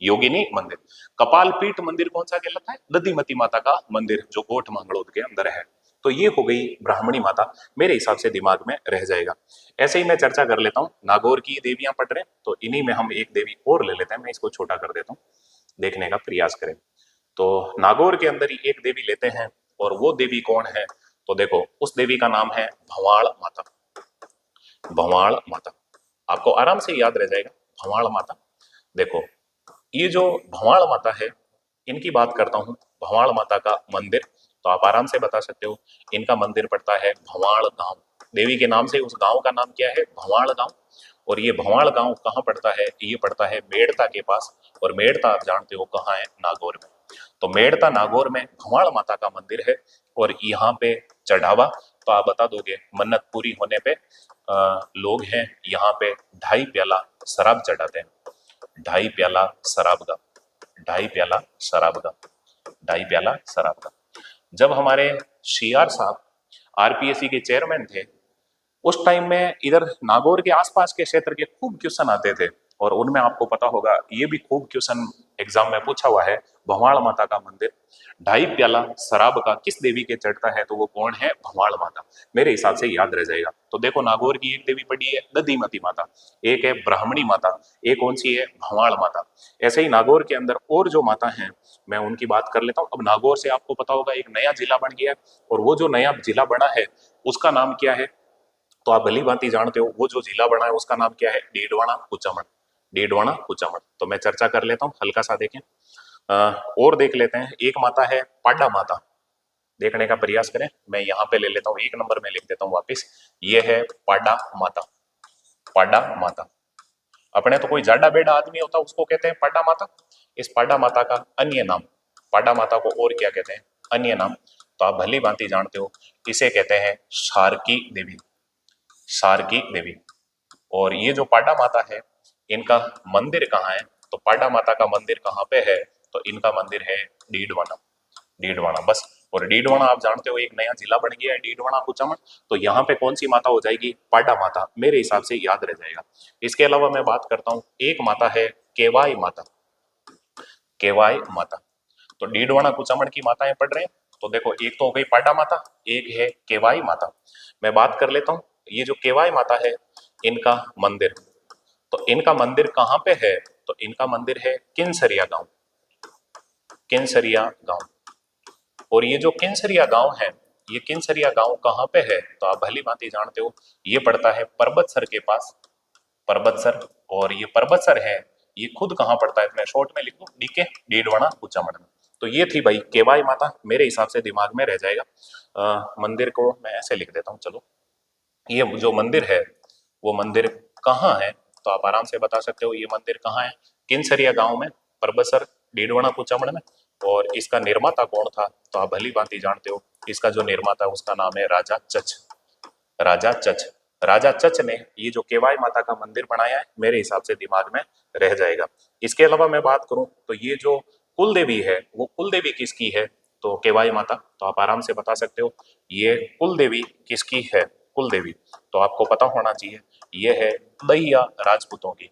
योगिनी मंदिर। कपालपीठ मंदिर कौन सा कहलाता है? दधिमती माता का मंदिर, जो कोट मांगलोद के अंदर है। तो ये हो गई ब्राह्मणी माता, मेरे हिसाब से दिमाग में रह जाएगा। ऐसे ही मैं चर्चा कर लेता हूँ, नागौर की देवियां पढ़ रहे हैं तो इन्हीं में हम एक देवी और ले लेते हैं। मैं इसको छोटा कर देता हूँ, देखने का प्रयास करें। तो नागौर के अंदर ही एक देवी लेते हैं, और वो देवी कौन है? तो देखो, उस देवी का नाम है भंवाड़ माता, भंवाड़ माता। आपको आराम से याद रह जाएगा, भंवाड़ माता। देखो, ये जो भंवाड़ माता है, इनकी बात करता हूं, भंवाड़ माता का मंदिर, तो आप आराम से बता सकते हो। इनका मंदिर पड़ता है भंवाड़ गांव, देवी के नाम से उस गांव का नाम क्या है? भंवाड़ गांव। और ये भंवाड़ गांव कहाँ पड़ता है? ये पड़ता है मेड़ता के पास। और मेड़ता आप जानते हो कहाँ है? नागौर में। तो मेड़ता नागौर में भंवाड़ माता का मंदिर है। और यहाँ पे चढ़ावा, तो आप बता दोगे, मन्नत पूरी होने पे लोग हैं यहाँ पे 2.5 प्याला शराब चढ़ाते हैं, 2.5 प्याला शराब का, 2.5 प्याला शराब का, 2.5 प्याला शराब का। जब हमारे सीआर साहब आरपीएससी के चेयरमैन थे, उस टाइम में इधर नागौर के आसपास के क्षेत्र के खूब क्वेश्चन आते थे, और उनमें आपको पता होगा ये भी खूब क्वेश्चन एग्जाम में पूछा हुआ है। भंवाड़ माता का मंदिर 2.5 प्याला शराब का किस देवी के चढ़ता है? तो वो कौन है? भंवाड़ माता। मेरे हिसाब से याद रह जाएगा। तो देखो, नागौर की एक देवी पड़ी है दधिमती माता, एक है ब्राह्मणी माता, एक कौन सी है? भंवाड़ माता। ऐसे ही नागौर के अंदर और जो माता हैं, मैं उनकी बात कर लेता हूँ। अब नागौर से आपको पता होगा एक नया जिला बन गया है, और वो जो नया जिला बना है उसका नाम क्या है? तो आप भली भांति जानते हो, वो जो जिला बना है उसका नाम क्या है? डीडवाना कुचामन, डीडवाना कुचामन। तो मैं चर्चा कर लेता हूँ, हल्का सा देखें। और देख लेते हैं, एक माता है पाडा माता, देखने का प्रयास करें। मैं यहाँ पे ले लेता हूँ, 1 नंबर में लिख देता हूँ वापिस। ये है पाडा माता, पाडा माता। अपने तो कोई जाडा बेडा आदमी होता उसको कहते हैं पाडा माता। इस पाडा माता का अन्य नाम, पाडा माता को और क्या कहते हैं? अन्य नाम, तो आप भली भांति जानते हो, इसे कहते हैं शारकी देवी, शारकी देवी। और ये जो पाडा माता है, इनका मंदिर कहाँ है? तो पाडा माता का मंदिर कहाँ पे है? तो इनका मंदिर है डीडवाना, डीडवाना। बस, और डीडवाना आप जानते हो एक नया जिला बन गया है, डीडवाना कुचामन। तो यहाँ पे कौन सी माता हो जाएगी? पाडा माता, मेरे हिसाब से याद रह जाएगा। इसके अलावा मैं बात करता हूँ, एक माता है केवाई माता, केवाई माता। तो डीडवाना कुचामन की माताएं पढ़ रहे हैं। तो देखो, एक तो हो गई पाडा माता, एक है केवाई माता। मैं बात कर लेता हूं, ये जो केवाई माता है, इनका मंदिर, तो इनका मंदिर कहां पे है? तो इनका मंदिर है किनसरिया गांव, किनसरिया गांव। और ये जो किनसरिया गांव है, ये किनसरिया गांव कहां पे है? तो आप भली भांति जानते हो, ये पड़ता है परबतसर के पास, परबतसर। और ये परबतसर है, ये खुद कहां पड़ता है? मैं शॉर्ट में लिख दूं, डीके, डीडवाना कुचामन में। तो ये थी भाई केवाई माता, मेरे हिसाब से दिमाग में रह जाएगा। मंदिर को मैं ऐसे लिख देता हूं, चलो। ये जो मंदिर है, वो मंदिर कहाँ है? तो आप आराम से बता सकते हो ये मंदिर कहाँ है। किनसरिया गांव में, परबतसर, डीडवाना कुचामन में। और इसका निर्माता कौन था? तो आप भली भांति जानते हो, इसका जो निर्माता है उसका नाम है राजा चच, राजा चच। राजा चच ने ये जो केवाई माता का मंदिर बनाया है, मेरे हिसाब से दिमाग में रह जाएगा। इसके अलावा मैं बात करूं तो ये जो कुल देवी है, वो कुल देवी किसकी है? तो केवाई माता। तो आप आराम से बता सकते हो ये कुल देवी किसकी है? कुल देवी तो आपको पता होना चाहिए, ये है दैया राजपूतों की,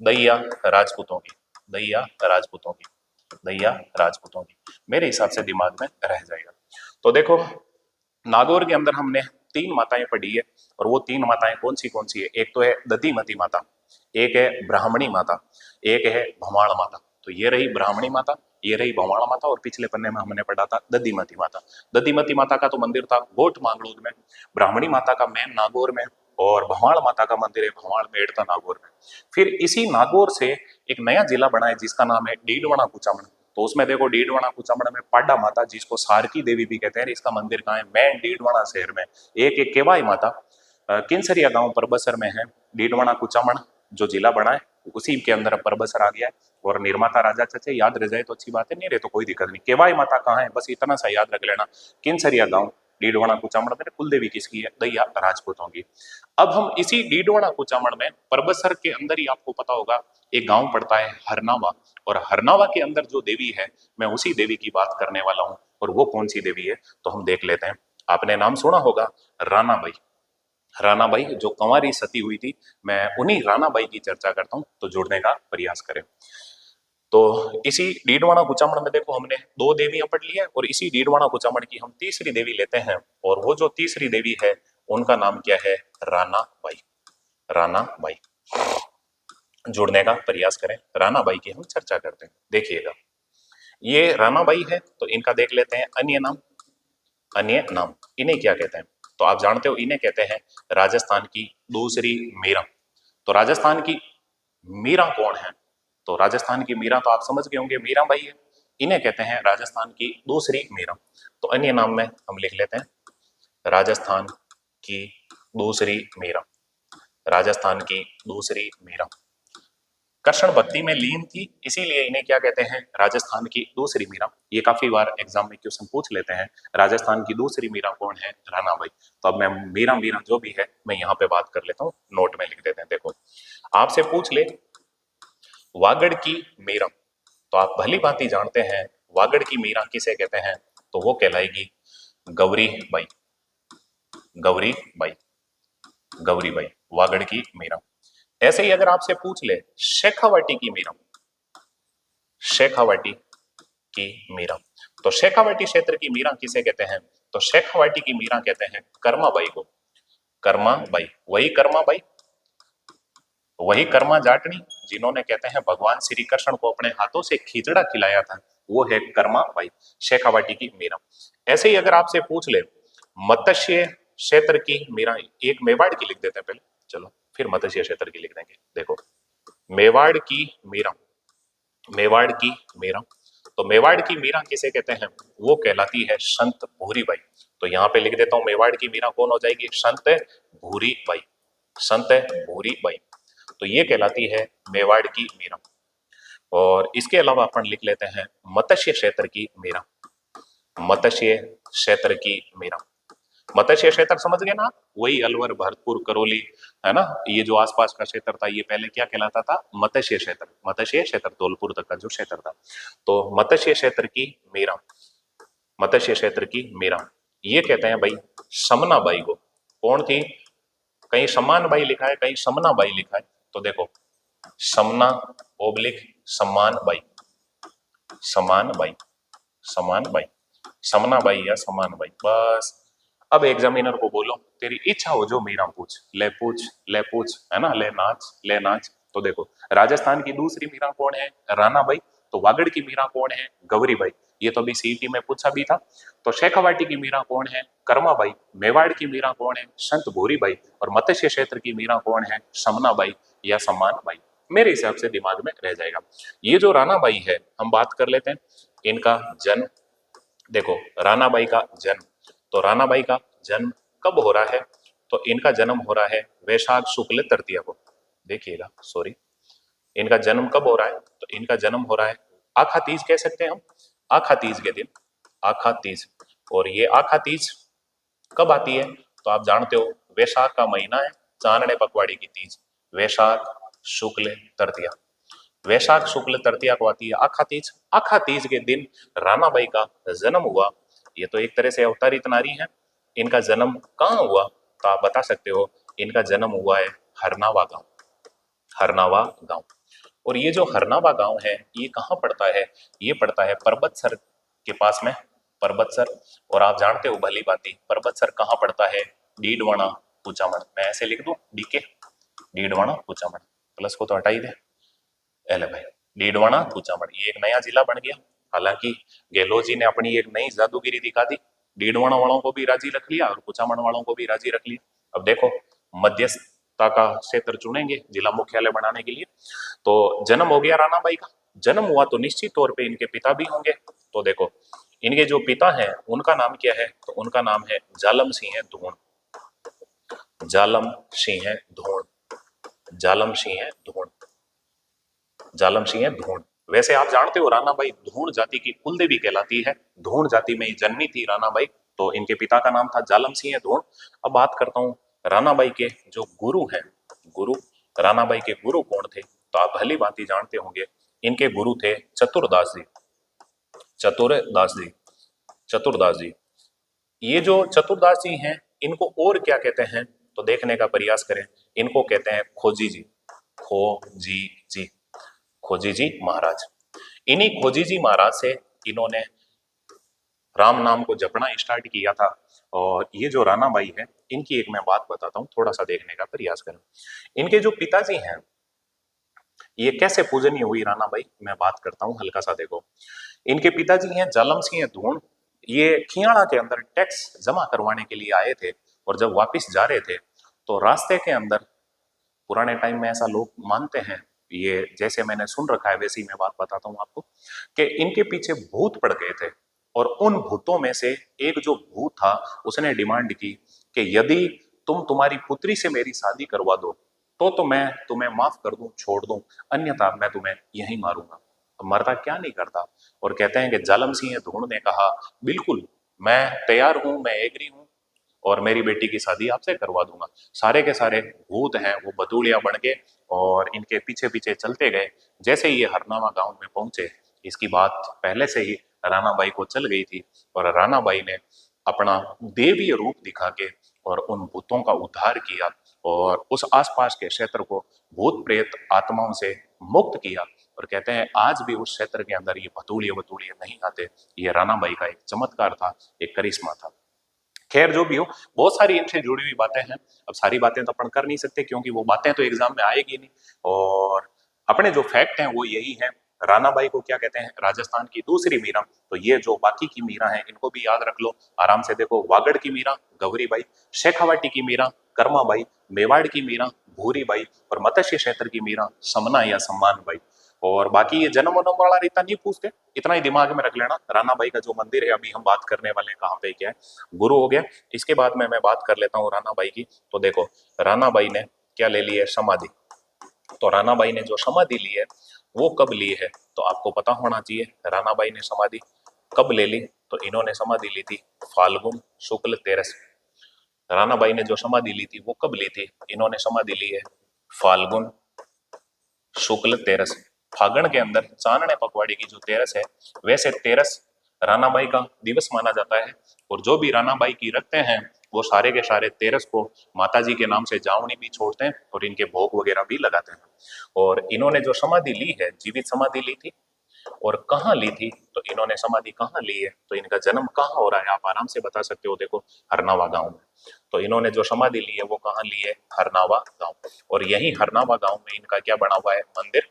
दैया राजपूतों की, दैया राजपूतों की, दैया राजपूतों की। मेरे हिसाब से दिमाग में रह जाएगा। तो देखो, नागौर के अंदर हमने 3 माताएं पढ़ी है, और वो 3 माताएं कौन सी है? एक तो है दधिमती माता, एक है ब्राह्मणी माता, एक है भवाण माता। तो ये रही ब्राह्मणी माता, ये रही भवाण माता, और पिछले पन्ने में हमने पढ़ा था दधिमती माता। दधिमती माता का तो मंदिर था गोट मांगलोद में, ब्राह्मणी माता का मेन नागौर में, और भवाण माता का मंदिर है भवाण मेड़ता नागौर में। फिर इसी नागौर से एक नया जिला बना है जिसका नाम है डीडवाना कुचामन। तो उसमें देखो, डीडवाना कुचामन में पाडा माता, जिसको सारकी देवी भी कहते हैं, इसका मंदिर कहाँ है? मेन डीडवाना शहर में। एक केवाई माता किनसरिया गांव परबसर में है। डीडवाना कुचामन जो जिला बना है, उसी के अंदर परबसर आ गया है, और निर्माता राजा चचे। याद रह जाए तो अच्छी बात है, नहीं रहे तो कोई दिक्कत नहीं। केवाई माता कहाँ है? बस इतना सा याद रख लेना, किनसरिया गांव, डीडवाना कुचामन में। कुल देवी किसकी है? दैया राजपूतों की। अब हम इसी डीडवाना कुचामन में, परबसर के अंदर ही आपको पता होगा, एक गांव पड़ता है हरनावा, और हरनावा के अंदर जो देवी है, मैं उसी देवी की बात करने वाला हूं। और वो कौन सी देवी है? तो हम देख लेते हैं। आपने नाम सुना होगा रानाबाई, रानाबाई जो कंवारी सती हुई थी, मैं उन्हीं रानाबाई की चर्चा करता हूं, तो जुड़ने का प्रयास करें। तो इसी डीडवाना कुचामन में देखो, हमने 2 देवियां पढ़ ली है, और इसी डीडवाना कुचामन की हम तीसरी देवी लेते हैं, और वो जो तीसरी देवी है, उनका नाम क्या है? रानाबाई, रानाबाई। जुड़ने का प्रयास करें, रानाबाई की हम चर्चा करते हैं। देखिएगा, ये रानाबाई है, तो इनका देख लेते हैं अन्य नाम। अन्य नाम इन्हें क्या कहते हैं? तो आप जानते हो, इन्हें कहते हैं राजस्थान की दूसरी मीरा। तो राजस्थान की मीरा कौन है? तो राजस्थान की मीरा तो आप समझ गए होंगे, मीरा बाई है। इन्हें कहते हैं राजस्थान की दूसरी मीरा। तो अन्य नाम में हम लिख लेते हैं राजस्थान की दूसरी मीरा, राजस्थान की दूसरी मीरा। कृष्ण भक्ति में लीन थी, इसीलिए इन्हें क्या कहते हैं? राजस्थान की दूसरी मीरा। ये काफी बार एग्जाम में क्वेश्चन पूछ लेते हैं, राजस्थान की दूसरी मीरा कौन है? रानाबाई। तो अब मैं मीरा मीरा जो भी है, मैं यहाँ पे बात कर लेता हूँ, नोट में लिख देते हैं। देखो, आपसे पूछ ले वागड़ की मीरा, तो आप भली भांति जानते हैं वागड़ की मीरा किसे कहते हैं? तो वो कहलाएगी गौरी बाई, गौरी बाई, गौरी बाई, वागड़ की मीरा। ऐसे ही अगर आपसे पूछ ले शेखावाटी की मीरा, शेखावाटी की मीरा, तो शेखावाटी क्षेत्र की मीरा किसे कहते हैं? तो शेखावाटी की मीरा कहते हैं कर्माबाई को, कर्माबाई। वही कर्माबाई, वही कर्मा जाटनी, जिन्होंने कहते हैं भगवान श्री कृष्ण को अपने हाथों से खिचड़ा खिलाया था, वो है कर्माबाई, शेखावाटी की मीरा। ऐसे ही अगर आपसे पूछ ले मत्स्य क्षेत्र की मीरा, एक मेवाड़ की लिख देते हैं पहले, चलो फिर मत्स्य क्षेत्र की लिख देंगे। देखो, मेवाड़ की मीरा, मेवाड़ की मीरा। तो मेवाड़ की मीरा किसे कहते हैं? वो कहलाती है संत भूरी बाई। तो यहाँ पे लिख देता हूं, मेवाड़ की मीरा कौन हो जाएगी? संत भूरी बाई, संत भूरी बाई। तो ये कहलाती है मेवाड़ की मीरा। और इसके अलावा अपन लिख लेते हैं मत्स्य क्षेत्र की मीरा, मत्स्य क्षेत्र की मीरा। मत्स्य क्षेत्र समझ गए ना? वही अलवर, भरतपुर, करौली, है ना, ये जो आसपास का क्षेत्र था, ये पहले क्या कहलाता था? मत्स्य क्षेत्र, मत्स्य क्षेत्र धौलपुर तक का जो क्षेत्र था। तो मत्स्य क्षेत्र की मीरा, मत्स्य क्षेत्र की मीरा, ये कहते हैं भाई समना बाई को। कौन थी? कहीं सम्मान बाई लिखा है, कहीं समना बाई लिखा है। तो देखो, समना ओब्लिक सम्मान बाई, सम्मान बाई, समानबाई, समनाबाई या समानबाई। बस अब एग्जामिनर को बोलो तेरी इच्छा हो जो मीरा पूछ, ले पूछ, ले पूछ, है ना, ले नाच, ले नाच। तो देखो राजस्थान की दूसरी मीरा कौन है? रानाबाई। तो वागड़ की मीरा कौन है? गौरीबाई। ये तो अभी सीईटी में पूछा भी था। तो शेखावाटी की मीरा कौन है? कर्माबाई। मेवाड़ की मीरा कौन है? संत भूरीबाई। और मत्स्य क्षेत्र की मीरा कौन है? समनाबाई या सम्मानबाई। मेरे हिसाब से दिमाग में रह जाएगा। ये जो रानाबाई है हम बात कर लेते हैं इनका जन्म। देखो रानाबाई का जन्म, तो रानाबाई का जन्म कब हो रहा है? तो इनका जन्म हो रहा है वैशाख शुक्ल तृतीया को। देखिएगा, सॉरी, इनका जन्म कब हो रहा है? तो इनका जन्म हो रहा है आखा तीज कह सकते हैं हम, आखा तीज के दिन, आखा तीज। और ये आखा तीज कब आती है? तो आप जानते हो वैशाख का महीना है, चांदने पखवाड़ी की तीज, वैशाख शुक्ल तृतीया। वैशाख शुक्ल तृतीया को आती है आखा तीज। आखा तीज के दिन रानाबाई का जन्म हुआ। ये तो एक तरह से अवतारित नारी है। इनका जन्म कहाँ हुआ? तो आप बता सकते हो इनका जन्म हुआ है हरनावा गांव, हरनावा गांव। और ये जो हरनावा गांव है ये कहाँ पड़ता है? ये पड़ता है परबतसर के पास में, परबतसर। और आप जानते हो भली भांति परबतसर कहाँ पड़ता है? डीडवाना कुचामन। मैं ऐसे लिख दूं डीके, डीडवाना कुचामन, प्लस को तो हटा ही दे। एले भाई, डीडवाना कुचामन ये एक नया जिला बन गया। हालांकि गहलोत जी ने अपनी एक नई जादूगिरी दिखा दी, डीडवाना वालों को भी राजी रख लिया और कुचामन वालों को भी राजी रख लिया। अब देखो मध्यस्थता का क्षेत्र चुनेंगे जिला मुख्यालय बनाने के लिए। तो जन्म हो गया रानाबाई का, जन्म हुआ तो निश्चित तौर पे इनके पिता भी होंगे। तो देखो इनके जो पिता हैं उनका नाम क्या है? तो उनका नाम है जालम सिंह धूण, जालम सिंह धूण, जालम सिंह धूण, जालम सिंह धूण। वैसे आप जानते हो रानाबाई धूण जाति की कुलदेवी कहलाती है। धूण जाति में ही जन्मी थी रानाबाई। तो इनके पिता का नाम था जालम सिंह धूण। अब बात करता हूँ रानाबाई के जो गुरु हैं, गुरु, रानाबाई के गुरु कौन थे? तो आप भली भांति जानते होंगे इनके गुरु थे चतुरदास जी, चतुरदास जी, चतुरदास जी। ये जो चतुरदास जी हैं इनको और क्या कहते हैं? तो देखने का प्रयास करें। इनको कहते हैं खोजी जी, खोजी जी, खोजी जी महाराज। इन्हीं खोजी जी महाराज से इन्होंने राम नाम को जपना स्टार्ट किया था। और ये जो रानाबाई है इनकी एक मैं बात बताता हूँ, थोड़ा सा देखने का प्रयास करें। इनके जो पिताजी हैं ये कैसे पूजनीय हुई रानाबाई, मैं बात करता हूँ हल्का सा देखो। इनके पिताजी हैं जालम सिंह धूण। ये खियाड़ा के अंदर टैक्स जमा करवाने के लिए आए थे और जब वापस जा रहे थे तो रास्ते के अंदर, पुराने टाइम में ऐसा लोग मानते हैं, ये जैसे मैंने सुन रखा है वैसे ही मैं बात बताता हूँ आपको, कि इनके पीछे भूत पड़ गए थे। और उन भूतों में से एक जो भूत था उसने डिमांड की कि यदि तुम तुम्हारी पुत्री से मेरी शादी करवा दो तो मैं तुम्हें माफ कर दूं, छोड़ दूं, अन्यथा मैं तुम्हें यहीं मारूंगा। तो मरता क्या नहीं करता। और कहते हैं कि जालम सिंह धूण ने कहा बिल्कुल मैं तैयार हूं, मैं एग्री हूं और मेरी बेटी की शादी आपसे करवा दूंगा। सारे के सारे भूत हैं वो बतूलिया बन के और इनके पीछे पीछे चलते गए। जैसे ही ये हरनावा गांव में पहुंचे, इसकी बात पहले से ही रानाबाई को चल गई थी और रानाबाई ने अपना देवीय रूप दिखा के और उन भूतों का उद्धार किया और उस आसपास के क्षेत्र को भूत प्रेत आत्माओं से मुक्त किया। और कहते हैं आज भी उस क्षेत्र के अंदर ये भतूलिये वतूलिये नहीं आते। ये रानाबाई का एक चमत्कार था, एक करिश्मा था। खैर जो भी हो, बहुत सारी इनसे जुड़ी हुई बातें हैं। अब सारी बातें तो अपन कर नहीं सकते क्योंकि वो बातें तो एग्जाम में आएगी नहीं। और अपने जो फैक्ट हैं वो यही है। रानाबाई को क्या कहते हैं? राजस्थान की दूसरी मीरा। तो ये जो बाकी की मीरा है इनको भी याद रख लो आराम से। देखो वागड़ की मीरा गौरीबाई, शेखावाटी की मीरा कर्माबाई, मेवाड़ की मीरा भूरीबाई और मत्स्य क्षेत्र की मीरा समना या सम्मान बाई। और बाकी ये जन्म वनम वाला रीता नहीं पूछते, इतना ही दिमाग में रख लेना। रानाबाई का जो मंदिर है अभी हम बात करने वाले हैं कहाँ पे क्या है, गुरु हो गया। इसके बाद में मैं बात कर लेता हूँ रानाबाई की। तो देखो रानाबाई ने क्या ले ली है? समाधि। तो रानाबाई ने जो समाधि ली है वो कब ली है? तो आपको पता होना चाहिए रानाबाई ने समाधि कब ले ली। तो इन्होंने समाधि ली थी फाल्गुन शुक्ल तेरस। रानाबाई ने जो समाधि ली थी वो कब ली थी? इन्होंने समाधि ली है फाल्गुन शुक्ल तेरस। फागण के अंदर चांदने पखवाड़ी की जो तेरस है, वैसे तेरस रानाबाई का दिवस माना जाता है। और जो भी रानाबाई की रखते हैं वो सारे के सारे तेरस को माता जी के नाम से जावनी भी छोड़ते हैं और इनके भोग वगैरह भी लगाते हैं। और इन्होंने जो समाधि ली है, जीवित समाधि ली थी, और कहाँ ली थी, तो इन्होंने समाधि कहाँ ली है, तो इनका जन्म कहाँ हो रहा है आप आराम से बता सकते हो, देखो हरनावा गांव में। तो इन्होंने जो समाधि ली है वो कहाँ ली है, हरनावा गांव। और यही हरनावा गांव में इनका क्या बना हुआ है, मंदिर।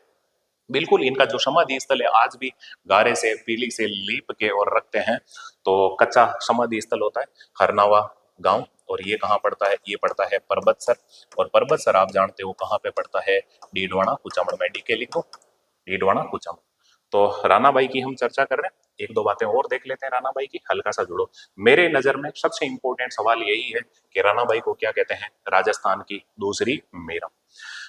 बिल्कुल इनका जो समाधि स्थल है आज भी गारे से पीली से लीप के और रखते हैं, तो कच्चा समाधि स्थल होता है हरनावा गांव। और ये कहाँ पड़ता है, ये पड़ता है परबतसर। और परबतसर आप जानते हो कहाँ पे पड़ता है, डीडवाना कुचामन में, डीके लिखो, डीडवाना कुचामन। तो राणा बाई की हम चर्चा कर रहे हैं, एक दो बातें और देख लेते हैं राणा बाई की, हल्का सा जुड़ो। मेरे नजर में सबसे इंपॉर्टेंट सवाल यही है कि राणा बाई को क्या कहते हैं, राजस्थान की दूसरी मीरा।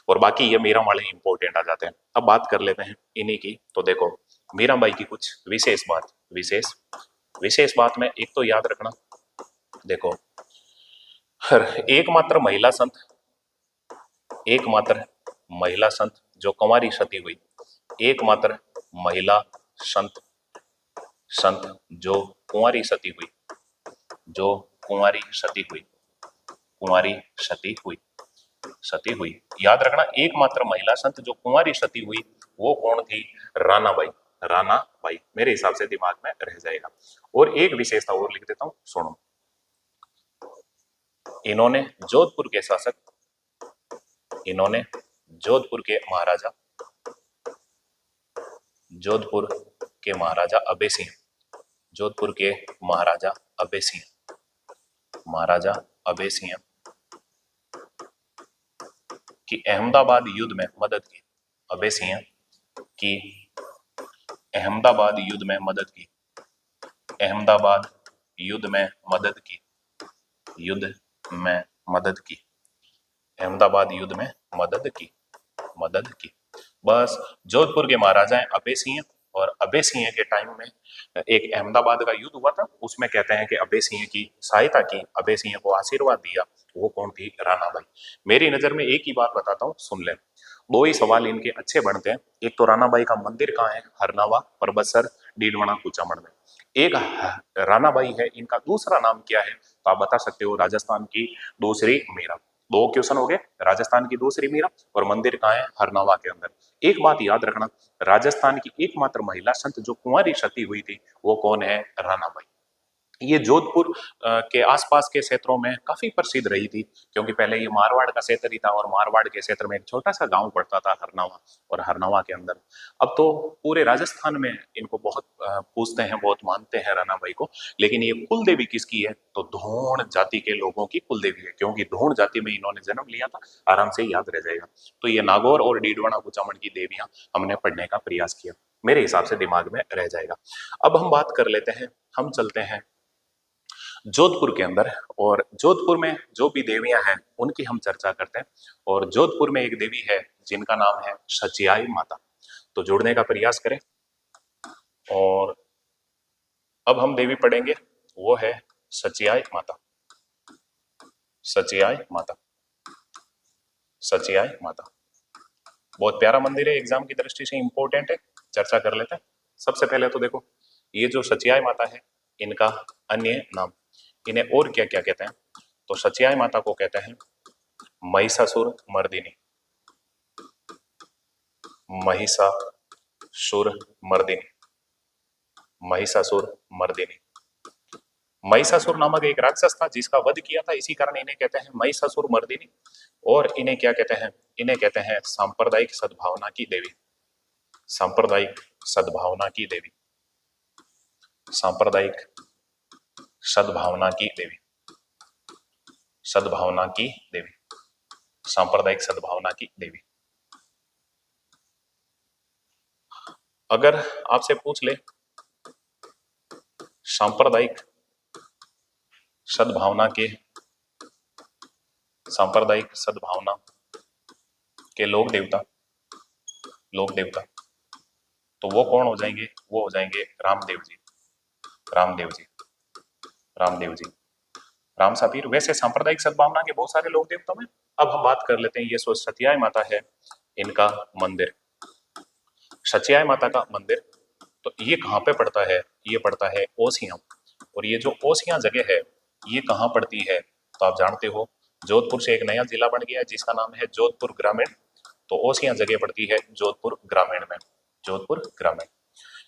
और बाकी ये मीरा वाले इंपॉर्टेंट आ जाते हैं। अब बात कर लेते हैं इन्हीं की। तो देखो मीराबाई की कुछ विशेष बात, विशेष बात में एक तो याद रखना, देखो एकमात्र महिला संत, एकमात्र महिला संत जो कुंवारी सती हुई, एकमात्र महिला संत, संत जो कुंवारी सती हुई, जो कुंवारी सती हुई, कुंवारी सती हुई, सती हुई, याद रखना एकमात्र महिला संत जो कुंवारी सती हुई वो कौन थी, रानाबाई। रानाबाई मेरे हिसाब से दिमाग में रह जाएगा। और एक विशेषता और लिख देता हूं, सुनो, इन्होंने जोधपुर के शासक, इन्होंने जोधपुर के महाराजा, जोधपुर के महाराजा अभय सिंह, जोधपुर के महाराजा अभय सिंह, महाराजा अभय सिंह की अहमदाबाद युद्ध में मदद की, अभय सिंह की अहमदाबाद युद्ध में मदद की, अहमदाबाद युद्ध में मदद की, युद्ध में मदद की, अहमदाबाद युद्ध में मदद की, मदद की। बस जोधपुर के महाराजा हैं अभय सिंह, और अभय सिंह के टाइम में एक अहमदाबाद का युद्ध हुआ था, उसमें कहते हैं कि अभय सिंह की सहायता की, अभय सिंह को आशीर्वाद दिया, वो कौन थी, रानाबाई। मेरी नजर में एक ही बात बताता हूँ, सुन ले, दो ही सवाल इनके अच्छे बनते हैं। एक तो रानाबाई का मंदिर कहाँ है, हरनावा, परबतसर, डीडवाना, कुचामन में। एक रानाबाई है, इनका दूसरा नाम क्या है, तो आप बता सकते हो, राजस्थान की दूसरी मीरा। दो क्वेश्चन हो गए, राजस्थान की दूसरी मीरा और मंदिर कहाँ है, हरनावा के अंदर। एक बात याद रखना, राजस्थान की एकमात्र महिला संत जो कुंवारी सती हुई थी वो कौन है, रानाबाई। ये जोधपुर के आसपास के क्षेत्रों में काफी प्रसिद्ध रही थी, क्योंकि पहले ये मारवाड़ का क्षेत्र ही था, और मारवाड़ के क्षेत्र में एक छोटा सा गांव पड़ता था हरनावा, और हरनावा के अंदर अब तो पूरे राजस्थान में इनको बहुत पूजते हैं, बहुत मानते हैं रानाबाई को। लेकिन ये कुल देवी किसकी है, तो धोण जाति के लोगों की कुल देवी है, क्योंकि धोण जाति में इन्होंने जन्म लिया था, आराम से याद रह जाएगा। तो ये नागौर और डीडवाना कुचामन की देवियां हमने पढ़ने का प्रयास किया, मेरे हिसाब से दिमाग में रह जाएगा। अब हम बात कर लेते हैं, हम चलते हैं जोधपुर के अंदर, और जोधपुर में जो भी देवियां हैं उनकी हम चर्चा करते हैं। और जोधपुर में एक देवी है जिनका नाम है सचियाई माता, तो जोड़ने का प्रयास करें। और अब हम देवी पढ़ेंगे, वो है सचियाई माता, सचियाई माता, सचियाई माता। बहुत प्यारा मंदिर है, एग्जाम की दृष्टि से इंपॉर्टेंट है, चर्चा कर लेते हैं। सबसे पहले तो देखो ये जो सचियाई माता है, इनका अन्य नाम, इन्हें और क्या क्या कहते हैं, तो सचियाई माता को कहते हैं महिषासुर मर्दिनी, महिषासुर मर्दिनी, महिषासुर मर्दिनी। महिषासुर नामक एक राक्षस था जिसका वध किया था, इसी कारण इन्हें कहते हैं महिषासुर मर्दिनी। और इन्हें क्या कहते हैं, इन्हें कहते हैं सांप्रदायिक सद्भावना की देवी, सांप्रदायिक सद्भावना की देवी, सांप्रदायिक सद्भावना की देवी, सद्भावना की देवी, सांप्रदायिक सद्भावना की देवी। अगर आपसे पूछ ले सांप्रदायिक सद्भावना के, सांप्रदायिक सद्भावना के लोक देवता, लोक देवता, तो वो कौन हो जाएंगे, वो हो जाएंगे रामदेव जी, रामदेव जी, रामदेव जी, राम सापीर। वैसे सांप्रदायिक सद्भावना के बहुत सारे लोक देवता में। अब हम बात कर लेते हैं, ये सो सचियाई माता है, इनका मंदिर, सचियाई माता का मंदिर, तो ये कहाँ पे पड़ता है, ये पड़ता है ओसियां। और ये जो ओसियां जगह है ये कहाँ पड़ती है, तो आप जानते हो जोधपुर से एक नया जिला बन गया है जिसका नाम है जोधपुर ग्रामीण, तो ओसियां जगह पड़ती है जोधपुर ग्रामीण में, जोधपुर ग्रामीण।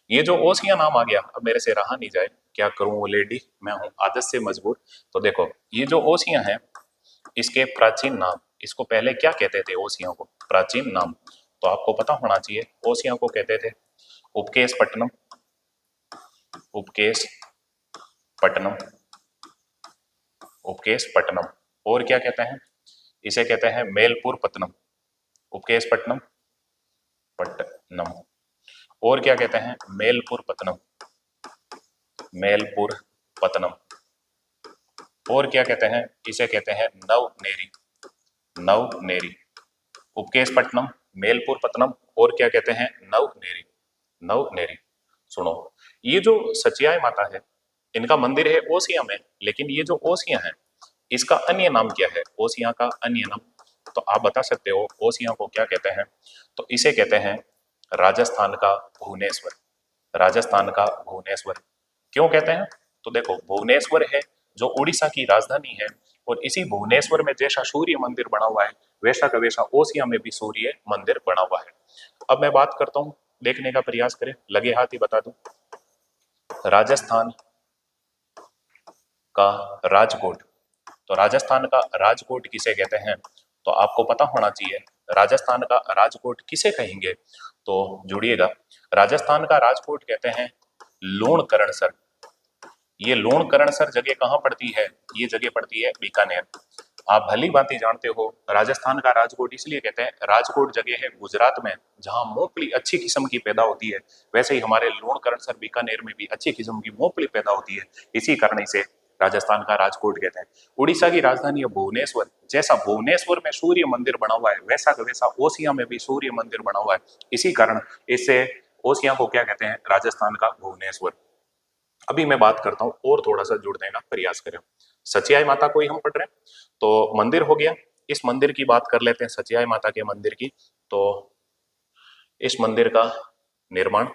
ये जो ओसिया नाम आ गया, अब मेरे से रहा नहीं जाए, क्या करूं वो लेडी, मैं हूं आदत से मजबूर। तो देखो ये जो ओसिया है, इसके प्राचीन नाम, इसको पहले क्या कहते थे ओसियों को, प्राचीन नाम तो आपको पता होना चाहिए। ओसियों को कहते थे उपकेश पट्टनम, उपकेश पट्टनम, उपकेश पट्टनम। और क्या कहते हैं, इसे कहते हैं मेलपुर पत्तनम, उपकेश पट्टनम पट्टनम। और क्या कहते हैं, मेलपुर पत्तनम, मेलपुर पत्तनम। और क्या कहते हैं, इसे कहते हैं नवनेरी, नवनेरी। उपकेश पट्टनम, मेलपुर पत्तनम और क्या कहते हैं, नवनेरी, नवनेरी। सुनो, ये जो सचियाय माता है, इनका मंदिर है ओसिया में, लेकिन ये जो ओसिया है इसका अन्य नाम क्या है, ओसिया का अन्य नाम, तो आप बता सकते हो ओसिया को क्या कहते हैं। तो इसे कहते हैं राजस्थान का भुवनेश्वर, राजस्थान का भुवनेश्वर। क्यों कहते हैं, तो देखो भुवनेश्वर है जो उड़ीसा की राजधानी है, और इसी भुवनेश्वर में जैसा सूर्य मंदिर बना हुआ है, वैसा का वैसा ओसिया में भी सूर्य मंदिर बना हुआ है। अब मैं बात करता हूं, देखने का प्रयास करें, लगे हाथ ही बता दूं। राजस्थान का राजकोट, तो राजस्थान का राजकोट किसे कहते हैं, तो आपको पता होना चाहिए राजस्थान का राजकोट किसे कहेंगे। तो जुड़िएगा, राजस्थान का राजकोट कहते हैं लूणकरणसर। ये लूणकरणसर जगह कहाँ पड़ती है, ये जगह पड़ती है बीकानेर। आप भली भांति जानते हो राजस्थान का राजकोट इसलिए कहते हैं, राजकोट जगह है गुजरात में जहां मूंगफली अच्छी किस्म की पैदा होती है, वैसे ही हमारे लूणकरणसर बीकानेर में भी अच्छी किस्म की मूंगफली पैदा होती है, इसी कारण इसे राजस्थान का राजकोट कहते हैं। उड़ीसा की राजधानी है भुवनेश्वर, जैसा भुवनेश्वर में सूर्य मंदिर बना हुआ है, वैसा का वैसा ओसिया में भी सूर्य मंदिर बना हुआ है, इसी कारण इससे ओसिया को क्या कहते हैं, राजस्थान का भुवनेश्वर। अभी मैं बात करता हूं और थोड़ा सा जुड़ने का प्रयास करें। सचियाई माता को ही हम पढ़ रहे हैं, तो मंदिर हो गया, इस मंदिर की बात कर लेते हैं, सचियाई माता के मंदिर की। तो इस मंदिर का निर्माण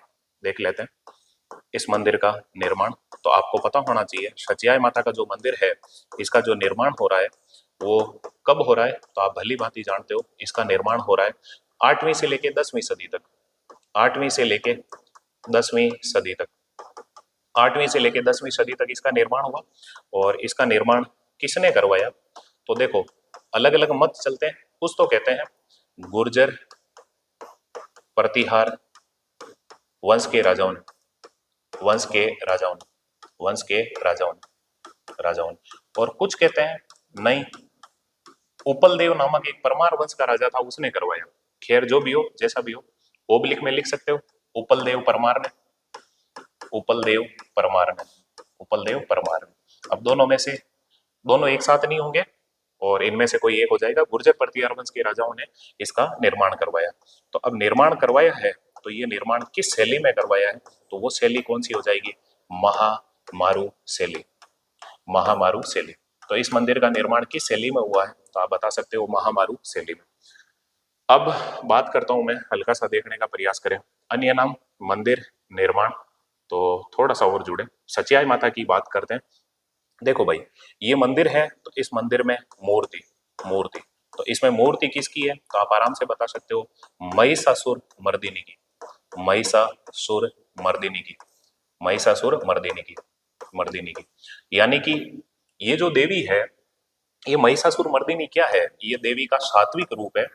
देख लेते हैं, इस मंदिर का निर्माण, तो आपको पता होना चाहिए सचियाई माता का जो मंदिर है, इसका जो निर्माण हो रहा है वो कब हो रहा है, तो आप भली भांति जानते हो इसका निर्माण हो रहा है 8वीं से लेके 10वीं सदी तक, 8वीं से लेके 10वीं सदी तक, 8वीं से लेके 10वीं सदी तक इसका निर्माण हुआ। और इसका निर्माण किसने करवाया, तो देखो अलग अलग मत चलते हैं, कुछ तो कहते हैं गुर्जर प्रतिहार वंश के राजाओं ने, वंश के राजाओं ने, वंश के राजाओं ने, राजाओं ने, और कुछ कहते हैं नहीं, उपल देव नामक एक परमार वंश का राजा था, उसने करवाया। खैर जो भी हो, जैसा भी हो, ओब्लिक में लिख सकते हो उपल देव परमार ने, उपल देव परमार ने, उपल देव परमार ने। अब दोनों में से, दोनों एक साथ नहीं होंगे और इनमें से कोई एक हो जाएगा। गुर्जर प्रतिहार वंश के राजाओं ने इसका निर्माण करवाया। तो अब निर्माण करवाया है, तो ये निर्माण किस शैली में करवाया है, तो वो शैली कौन सी हो जाएगी, महामारू शैली, महामारू शैली। तो इस मंदिर का निर्माण किस शैली में हुआ है, तो आप बता सकते हो महामारू शैली में। अब बात करता हूं मैं, हल्का सा देखने का प्रयास करें, अन्य नाम मंदिर निर्माण, तो थोड़ा सा और जुड़े, सचियाई माता की बात करते हैं। देखो भाई ये मंदिर है, तो इस मंदिर में मूर्ति, मूर्ति, तो इसमें मूर्ति किसकी है, तो आप आराम से बता सकते हो महिषासुर मर्दिनी की, महिषासुर मर्दिनी की, महिषासुर मर्दिनी की, मर्दिनी की। यानी कि ये जो देवी है, ये महिषासुर मर्दिनी क्या है, ये देवी का सात्विक रूप है,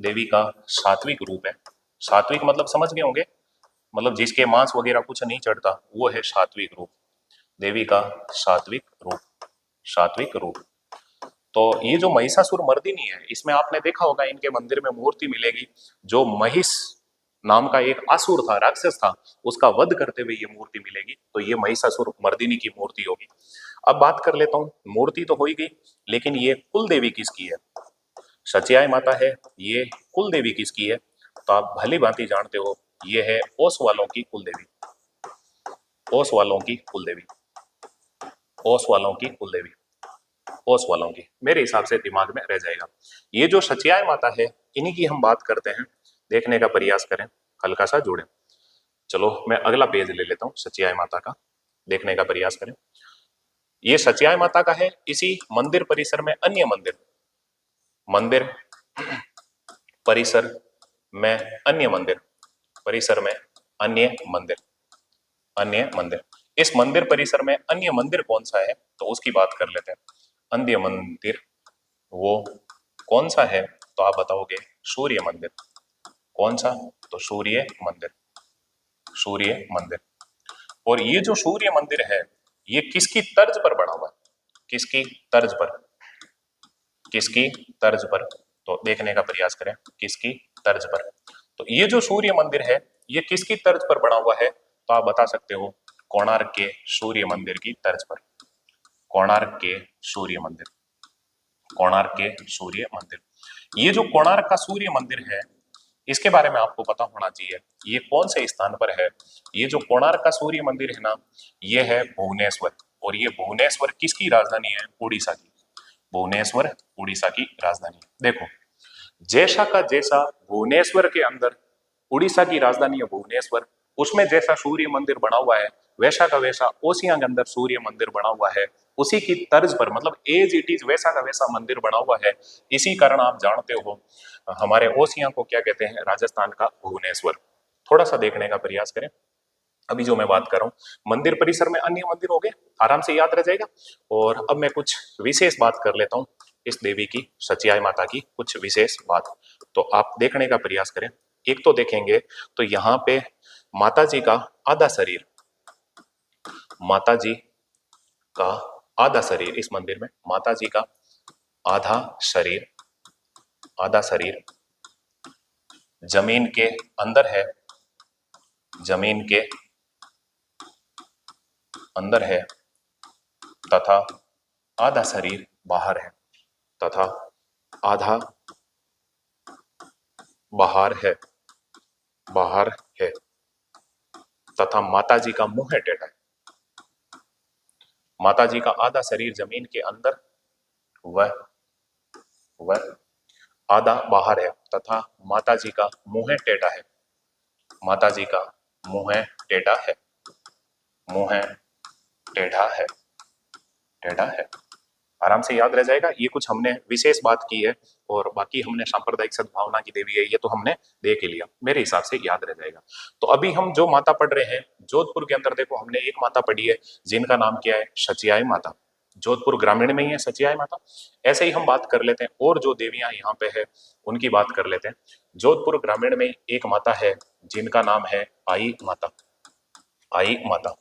देवी का सात्विक रूप है। सात्विक मतलब समझ गए होंगे, मतलब जिसके मांस वगैरह कुछ नहीं चढ़ता, वो है सात्विक रूप, देवी का सात्विक रूप, सात्विक रूप। तो ये जो महिषासुर मर्दिनी है, इसमें आपने देखा होगा इनके मंदिर में मूर्ति मिलेगी, जो महिष नाम का एक असुर था, राक्षस था, उसका वध करते हुए ये मूर्ति मिलेगी, तो ये महिषासुर मर्दिनी की मूर्ति होगी। अब बात कर लेता हूं, मूर्ति तो हो ही गई, लेकिन ये कुल देवी किसकी है, सचियाई माता है, ये कुल देवी किसकी है, तो आप भली भांति जानते हो ये है ओस वालों की कुल देवी, ओस वालों की कुल देवी, ओस वालों की कुल देवी, ओस वालों की, मेरे हिसाब से दिमाग में रह जाएगा। ये जो सचियाई माता है, इन्हीं की हम बात करते हैं, देखने का प्रयास करें, हल्का सा जुड़े। चलो मैं अगला पेज ले लेता हूं, सचियाई माता का देखने का प्रयास करें। ये सचियाई माता का है, इसी मंदिर परिसर में अन्य मंदिर, मंदिर परिसर में अन्य मंदिर, परिसर में अन्य मंदिर, अन्य मंदिर। इस मंदिर परिसर में अन्य मंदिर कौन सा है, तो उसकी बात कर लेते हैं। अन्य मंदिर वो कौन सा है, तो आप बताओगे सूर्य मंदिर। कौन सा, तो सूर्य मंदिर, सूर्य मंदिर। और ये जो सूर्य मंदिर है ये किसकी तर्ज पर बना हुआ है, किसकी तर्ज पर, किसकी तर्ज पर, तो देखने का प्रयास करें किसकी तर्ज पर। तो ये जो सूर्य मंदिर है ये किसकी तर्ज पर बना हुआ है, तो आप बता सकते हो कोणार्क के सूर्य मंदिर की तर्ज पर। कोणार्क के सूर्य मंदिर, कोणार्क के सूर्य मंदिर। ये जो कोणार्क का सूर्य मंदिर है इसके बारे में आपको पता होना चाहिए, ये कौन से स्थान पर है। ये जो कोणार्क का सूर्य मंदिर है ना, ये है भुवनेश्वर। और ये भुवनेश्वर किसकी राजधानी है, उड़ीसा की। भुवनेश्वर उड़ीसा की राजधानी है। देखो जैसा का जैसा भुवनेश्वर के अंदर, उड़ीसा की राजधानी है भुवनेश्वर, उसमें जैसा सूर्य मंदिर बना हुआ है वैसा का वैसा ओसियां के अंदर सूर्य मंदिर बना हुआ है, उसी की तर्ज पर, मतलब एज इट इज वैसा का वैसा मंदिर बना हुआ है। इसी कारण आप जानते हो हमारे ओसियां को क्या कहते हैं, राजस्थान का भुवनेश्वर। थोड़ा सा देखने का प्रयास करें। अभी जो मैं बात कर रहा हूं मंदिर परिसर में अन्य मंदिर हो गए, आराम से याद रह जाएगा। और अब मैं कुछ विशेष बात कर लेता हूं इस देवी की, सचियाई माता की कुछ विशेष बात, तो आप देखने का प्रयास करें। एक तो देखेंगे तो यहाँ पे माता जी का आधा शरीर, माता जी का आधा शरीर, इस मंदिर में माता जी का आधा शरीर, आधा शरीर जमीन के अंदर है, जमीन के अंदर है, तथा आधा शरीर बाहर है, तथा आधा बाहर है, बाहर है, तथा माता जी का मुंह है टेढ़ा है। माता जी का आधा शरीर जमीन के अंदर वह आधा बाहर है, तथा माता जी का मुंह टेढ़ा है, माता जी का मुंह टेढ़ा है, मुंह टेढ़ा है, टेढ़ा है। आराम से याद रह जाएगा। ये कुछ हमने विशेष बात की है, और बाकी हमने सांप्रदायिक सद्भावना की देवी है ये तो हमने देख ही लिया, मेरे हिसाब से याद रह जाएगा। तो अभी हम जो माता पढ़ रहे हैं जोधपुर के अंदर, देखो हमने एक माता पढ़ी है जिनका नाम क्या है, सचियाई माता। जोधपुर ग्रामीण में ही है सचियाई माता। ऐसे ही हम बात कर लेते हैं और जो देवियां यहाँ पे है उनकी बात कर लेते हैं। जोधपुर ग्रामीण में एक माता है जिनका नाम है आई माता, आई माता,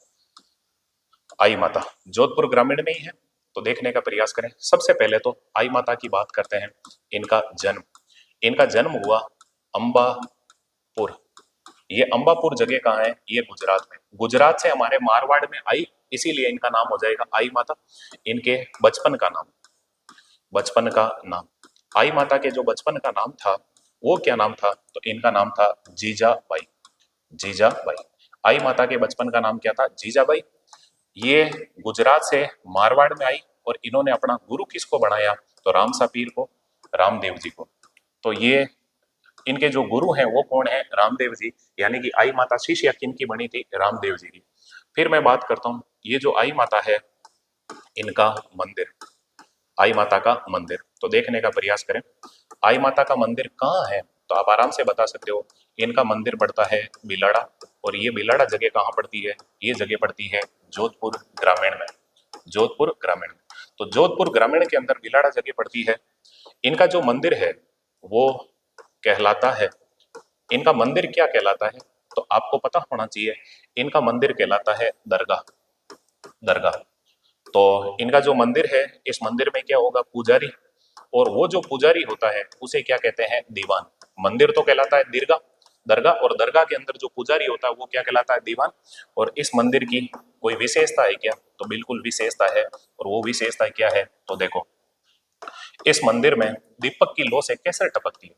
आई माता जोधपुर ग्रामीण में ही है। तो देखने का प्रयास करें। सबसे पहले तो आई माता की बात करते हैं। इनका जन्म, इनका जन्म हुआ अंबापुर। ये अंबापुर जगह कहाँ है, ये गुजरात में। गुजरात से हमारे मारवाड़ में आई, इसीलिए इनका नाम हो जाएगा आई माता। इनके बचपन का नाम, बचपन का नाम, आई माता के जो बचपन का नाम था वो क्या नाम था, तो इनका नाम था जीजाबाई, जीजाबाई। आई माता के बचपन का नाम क्या था, जीजाबाई। ये गुजरात से मारवाड़ में आई और इन्होंने अपना गुरु किसको बनाया, तो रामसा पीर को, रामदेव जी को। तो ये इनके जो गुरु हैं वो कौन है, रामदेव जी। यानी कि आई माता शिष्य किनकी बनी थी, रामदेव जी की। फिर मैं बात करता हूँ ये जो आई माता है इनका मंदिर, आई माता का मंदिर, तो देखने का प्रयास करें आई माता का मंदिर कहाँ है, तो आप आराम से बता सकते हो। इनका मंदिर पड़ता है बिलाड़ा, और ये बिलाड़ा जगह कहाँ पड़ती है, ये जगह पड़ती है जोधपुर ग्रामीण में, जोधपुर ग्रामीण में। तो जोधपुर ग्रामीण के अंदर बिलाड़ा जगह पड़ती है। इनका जो मंदिर है वो कहलाता है, इनका मंदिर क्या कहलाता है, तो आपको पता होना चाहिए इनका मंदिर कहलाता है दरगाह, दरगाह। तो इनका जो मंदिर है इस मंदिर में क्या होगा, पुजारी, और वो जो पुजारी होता है उसे क्या कहते हैं, दीवान। मंदिर तो कहलाता है दरगाह, दरगाह, और दरगाह के अंदर जो पुजारी होता है वो क्या कहलाता है, दीवान। और इस मंदिर की कोई विशेषता है क्या, तो बिल्कुल विशेषता है। और वो विशेषता क्या है, तो देखो इस मंदिर में दीपक की लौ से कैसे टपकती है,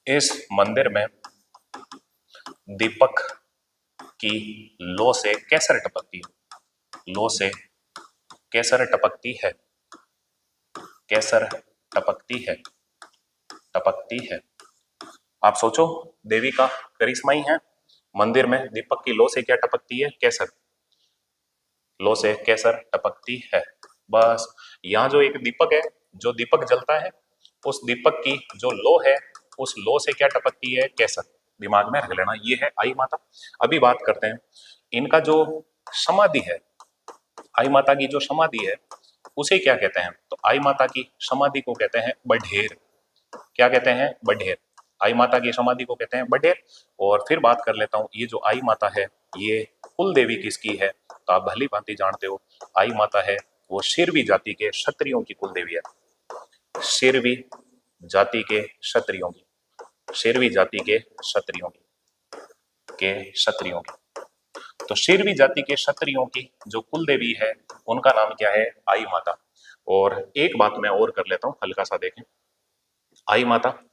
इस मंदिर में दीपक की लौ से कैसर टपकती है, लौ से कैसर टपकती है, कैसर टपकती है, टपकती है। आप सोचो देवी का करिश्मा ही है। मंदिर में दीपक की लौ से क्या टपकती है, कैसर, लौ से कैसर टपकती है। बस यहाँ जो एक दीपक है, जो दीपक जलता है उस दीपक की जो लौ है उस लौ से क्या टपकती है, कैसर। दिमाग में रख लेना, ये है आई माता। अभी बात करते हैं इनका जो समाधि है, आई माता की जो समाधि है उसे क्या कहते हैं? तो आई माता की समाधि को कहते हैं बढेर। क्या कहते हैं? बढेर। आई माता की समाधि को कहते हैं बढेर। और फिर बात कर लेता हूं, ये जो आई माता है ये कुल देवी किसकी है? तो आप भली भांति जानते हो, आई माता है वो शेरवी जाति के क्षत्रियों की कुल देवी है। शेरवी जाति के क्षत्रियों की, शेरवी जाति के क्षत्रियों की तो शेरवी जाति के क्षत्रियों की जो कुल देवी है उनका नाम क्या है? आई माता। और एक बात मैं और कर लेता हूं, हल्का सा देखें, आई माता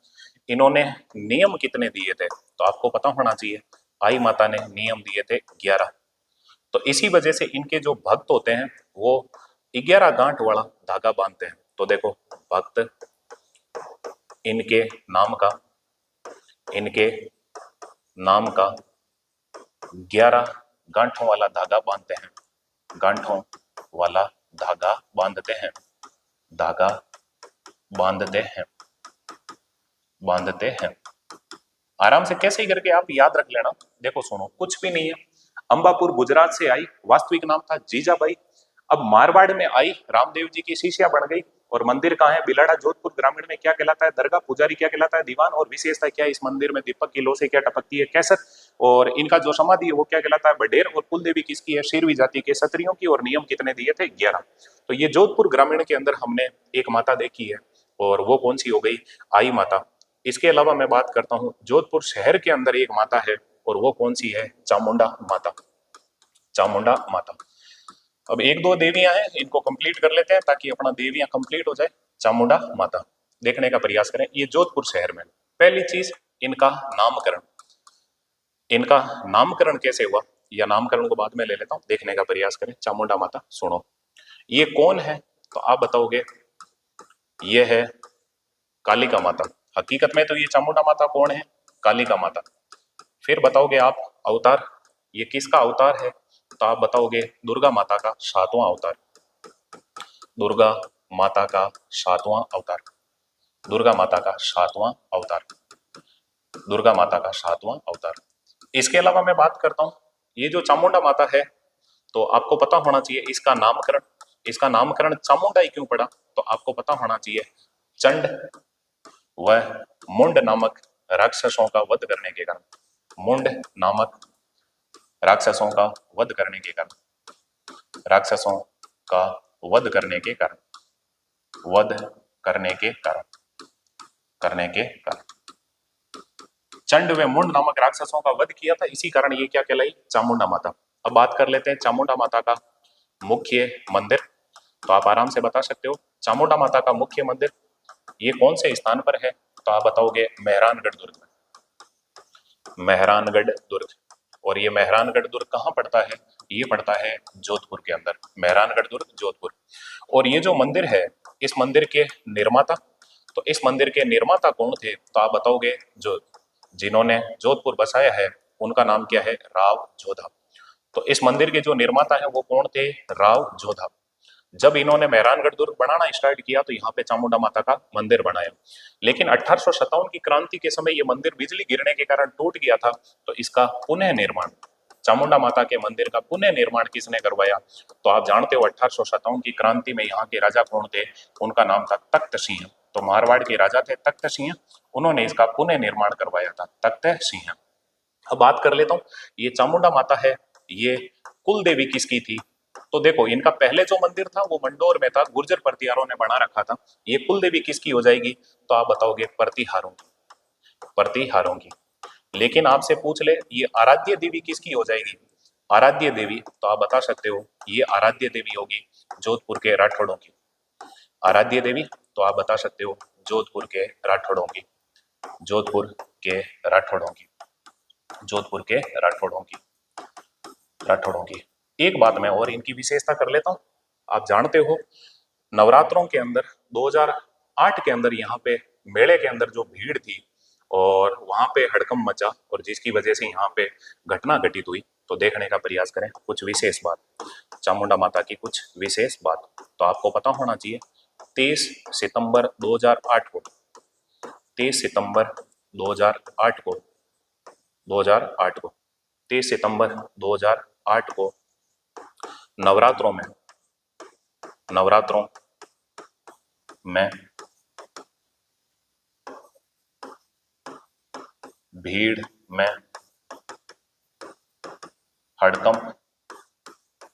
इन्होंने नियम कितने दिए थे? तो आपको पता होना चाहिए, आई माता ने नियम दिए थे 11। तो इसी वजह से इनके जो भक्त होते हैं वो 11 गांठ वाला धागा बांधते हैं। तो देखो, भक्त इनके नाम का 11 गांठों वाला धागा बांधते हैं, गांठों वाला धागा बांधते हैं, धागा बांधते हैं। आराम से कैसे ही करके आप याद रख लेना। देखो सुनो, कुछ भी नहीं है, अंबापुर गुजरात से आई, वास्तविक नाम था जीजाबाई। अब मारवाड़ में आई, रामदेव जी की शिष्या बन गई। और मंदिर कहाँ है? बिलाड़ा, जोधपुर ग्रामीण में। क्या कहलाता है? दरगाह। पुजारी क्या कहलाता है? दीवान। और विशेषता क्या है इस मंदिर में? दीपक की लो से क्या टपकती है? कैसर। और इनका जो समाधि है वो क्या कहलाता है? बडेर। और कुल देवी किसकी है? शेरवी जाति के क्षत्रियों की। और नियम कितने दिए थे? 11। तो ये जोधपुर ग्रामीण के अंदर हमने एक माता देखी है, और वो कौन सी हो गई? आई माता। इसके अलावा मैं बात करता हूं, जोधपुर शहर के अंदर एक माता है, और वो कौन सी है? चामुंडा माता। चामुंडा माता। अब एक दो देवियां हैं, इनको कंप्लीट कर लेते हैं ताकि अपना देवियां कंप्लीट हो जाए। चामुंडा माता देखने का प्रयास करें, ये जोधपुर शहर में। पहली चीज, इनका नामकरण। इनका नामकरण कैसे हुआ, या नामकरण को बाद में ले लेता हूं, देखने का प्रयास करें। चामुंडा माता सुनो, ये कौन है? तो आप बताओगे ये है कालिका माता। हकीकत में तो ये चामुंडा माता कौन है? कालिका माता। फिर बताओगे आप अवतार, ये किसका अवतार है? तो आप बताओगे दुर्गा माता का 7वां अवतार। दुर्गा माता का 7वां अवतार। दुर्गा माता का 7वां अवतार। दुर्गा माता का 7वां अवतार। इसके अलावा मैं बात करता हूं, ये जो चामुंडा माता है, तो आपको पता होना चाहिए इसका नामकरण। इसका नामकरण चामुंडा ही क्यों पड़ा? तो आपको पता होना चाहिए, चंड व मुंड नामक राक्षसों का वध करने के कारण, मुंड नामक राक्षसों का वध करने के कारण, राक्षसों का वध करने के कारण, वध करने के कारण चंड व मुंड नामक राक्षसों का वध किया था। इसी कारण ये क्या कहलाई? चामुंडा माता। अब बात कर लेते हैं चामुंडा माता का मुख्य मंदिर। तो आप आराम से बता सकते हो, चामुंडा माता का मुख्य मंदिर ये कौन से स्थान पर है? तो आप बताओगे मेहरानगढ़ दुर्ग में। मेहरानगढ़ दुर्ग। और ये मेहरानगढ़ दुर्ग कहाँ पड़ता है? ये पड़ता है जोधपुर के अंदर। मेहरानगढ़ दुर्ग, जोधपुर। और ये जो मंदिर है, इस मंदिर के निर्माता, तो इस मंदिर के निर्माता कौन थे? तो आप बताओगे जो जिन्होंने जोधपुर बसाया है उनका नाम क्या है? राव जोधा। तो इस मंदिर के जो निर्माता है वो कौन थे? राव जोधा। जब इन्होंने मेहरानगढ़ दुर्ग बनाना स्टार्ट किया तो यहाँ पे चामुंडा माता का मंदिर बनाया। लेकिन 1857 की क्रांति के समय ये मंदिर बिजली गिरने के कारण टूट गया था। तो इसका पुनः निर्माण, चामुंडा माता के मंदिर का पुनः निर्माण किसने करवाया? तो आप जानते हो 1857 की क्रांति में यहाँ के राजा कौन थे? उनका नाम था तख्त सिंह। तो मारवाड़ के राजा थे तख्त सिंह, उन्होंने इसका पुनः निर्माण करवाया था, तख्त सिंह। अब बात कर लेता हूँ, ये चामुंडा माता है, ये कुल देवी किसकी थी? तो देखो, इनका पहले जो मंदिर था वो मंडोर में था, गुर्जर प्रतिहारों ने बना रखा था। ये कुल देवी किसकी हो जाएगी? तो आप बताओगे प्रतिहारों की, प्रतिहारों की। लेकिन आपसे पूछ ले ये आराध्य देवी किसकी हो जाएगी? आराध्य देवी, तो आप बता सकते हो ये आराध्य देवी होगी जोधपुर के राठौड़ों की। आराध्य देवी, तो आप बता सकते हो जोधपुर के राठौड़ों की, जोधपुर के राठौड़ों की, जोधपुर के राठौड़ों की, राठौड़ों की। एक बात मैं और इनकी विशेषता कर लेता हूं। आप जानते हो नवरात्रों के अंदर 2008 के अंदर यहाँ पे मेले के अंदर जो भीड़ थी और वहां पे हड़कंप मचा, और जिसकी वजह से यहाँ पे घटना घटित हुई। तो देखने का प्रयास करें कुछ विशेष बात, चामुंडा माता की कुछ विशेष बात। तो आपको पता होना चाहिए 23 सितंबर 2008 को, 23 सितंबर 2008 को 2008 को, 30 सितंबर 2008 को नवरात्रों में भीड़ में हड़कंप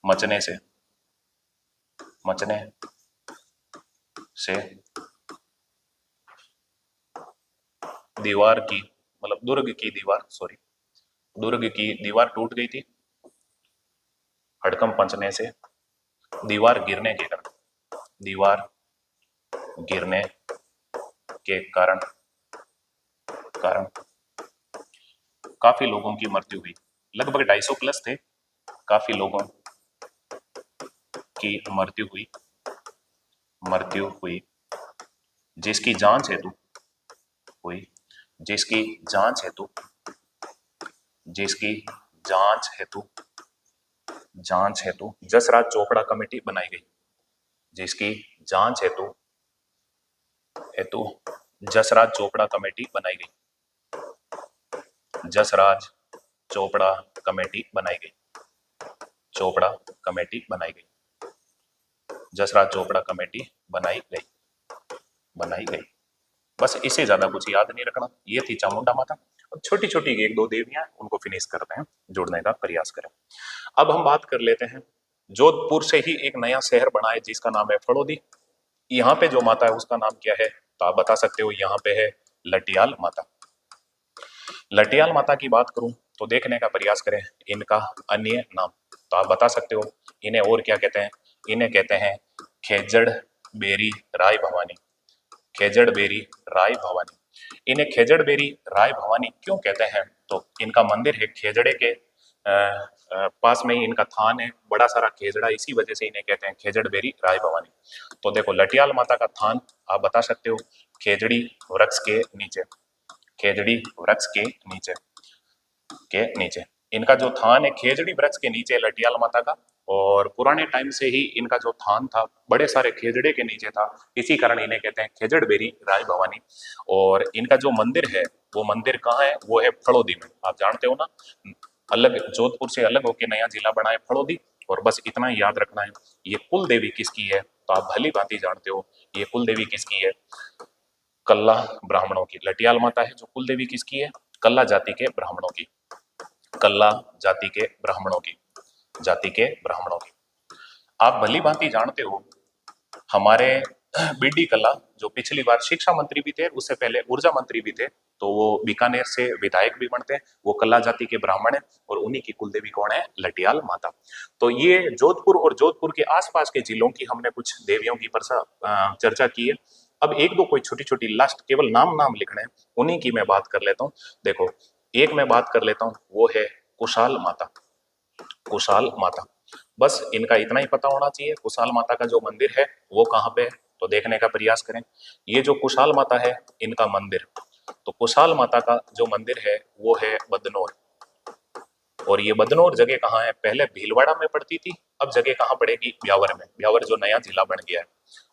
मचने से दीवार की मतलब दुर्ग की दीवार टूट गई थी। हड़कंप मचने से दीवार गिरने के कारण काफी लोगों की मृत्यु हुई। लगभग 250 प्लस थे। काफी लोगों की मृत्यु हुई जिसकी जांच हेतु जसराज चोपड़ा कमेटी बनाई गई। जिसकी जांच हेतु जसराज चोपड़ा कमेटी बनाई गई। जसराज चोपड़ा कमेटी बनाई गई। जसराज चोपड़ा कमेटी बनाई गई। बस इससे ज्यादा कुछ याद नहीं रखना। ये थी चामुंडा माता। अब छोटी छोटी एक दो देवियां उनको फिनिश करते हैं, जोड़ने का प्रयास करें। अब हम बात कर लेते हैं जोधपुर से ही एक नया शहर बना है जिसका नाम है फड़ौदी। यहाँ पे जो माता है उसका नाम क्या है तो आप बता सकते हो। यहाँ पे है लटियाल माता। लटियाल माता की बात करूं तो देखने का प्रयास करें इनका अन्य नाम तो आप बता सकते हो इन्हें और क्या कहते हैं। इन्हें कहते हैं खेजड़ बेरी राय भवानी। खेजड़ बेरी राय भवानी। इन्हें खेजड़ बेरी राय भवानी क्यों कहते हैं तो इनका मंदिर है खेजड़े के पास में ही इनका थान है। बड़ा सारा खेजड़ा, इसी वजह से इन्हें कहते हैं खेजड़ बेरी राय भवानी। तो देखो लटियाल माता का थान आप बता सकते हो खेजड़ी वृक्ष के नीचे इनका जो थान है खेजड़ी वृक्ष के नीचे लटियाल माता का। और पुराने टाइम से ही इनका जो थान था बड़े सारे खेजड़े के नीचे था, इसी कारण इन्हें कहते हैं खेजड़ बेरी राय भवानी। और इनका जो मंदिर है वो मंदिर कहाँ है, वो है फड़ौदी में। आप जानते हो ना, अलग जोधपुर से अलग होकर नया जिला बना है फड़ौदी। और बस इतना ही याद रखना है। ये कुल देवी किसकी है तो आप भली भांति जानते हो ये कुल देवी किसकी है, कल्ला ब्राह्मणों की। लटियाल माता है जो कुल देवी किसकी है, कल्ला जाति के ब्राह्मणों की। कल्ला जाति के ब्राह्मणों की। आप भली भांति जानते हो हमारे बीडी कल्ला जो पिछली बार शिक्षा मंत्री भी थे, उससे पहले ऊर्जा मंत्री भी थे, तो वो बीकानेर से विधायक भी बनते हैं। वो कल्ला जाति के ब्राह्मण है और उन्हीं की कुलदेवी कौन है, लटियाल माता। तो ये जोधपुर और जोधपुर के आसपास के जिलों की हमने कुछ देवियों की चर्चा की है। अब एक दो कोई छोटी छोटी लास्ट केवल नाम लिखने हैं, उन्हीं की मैं बात कर लेता हूँ। देखो एक मैं बात कर लेता हूँ, वो है कुशाल माता। बस इनका इतना ही पता होना चाहिए। कुशाल माता का जो मंदिर है वो कहाँ पे है तो देखने का प्रयास करें। ये जो कुशाल माता है इनका मंदिर, तो कुशाल माता का जो मंदिर है वो है बदनौर। और ये बदनौर जगह कहाँ है, पहले भीलवाड़ा में पड़ती थी, अब जगह कहाँ पड़ेगी, ब्यावर में। ब्यावर जो नया जिला बन गया है।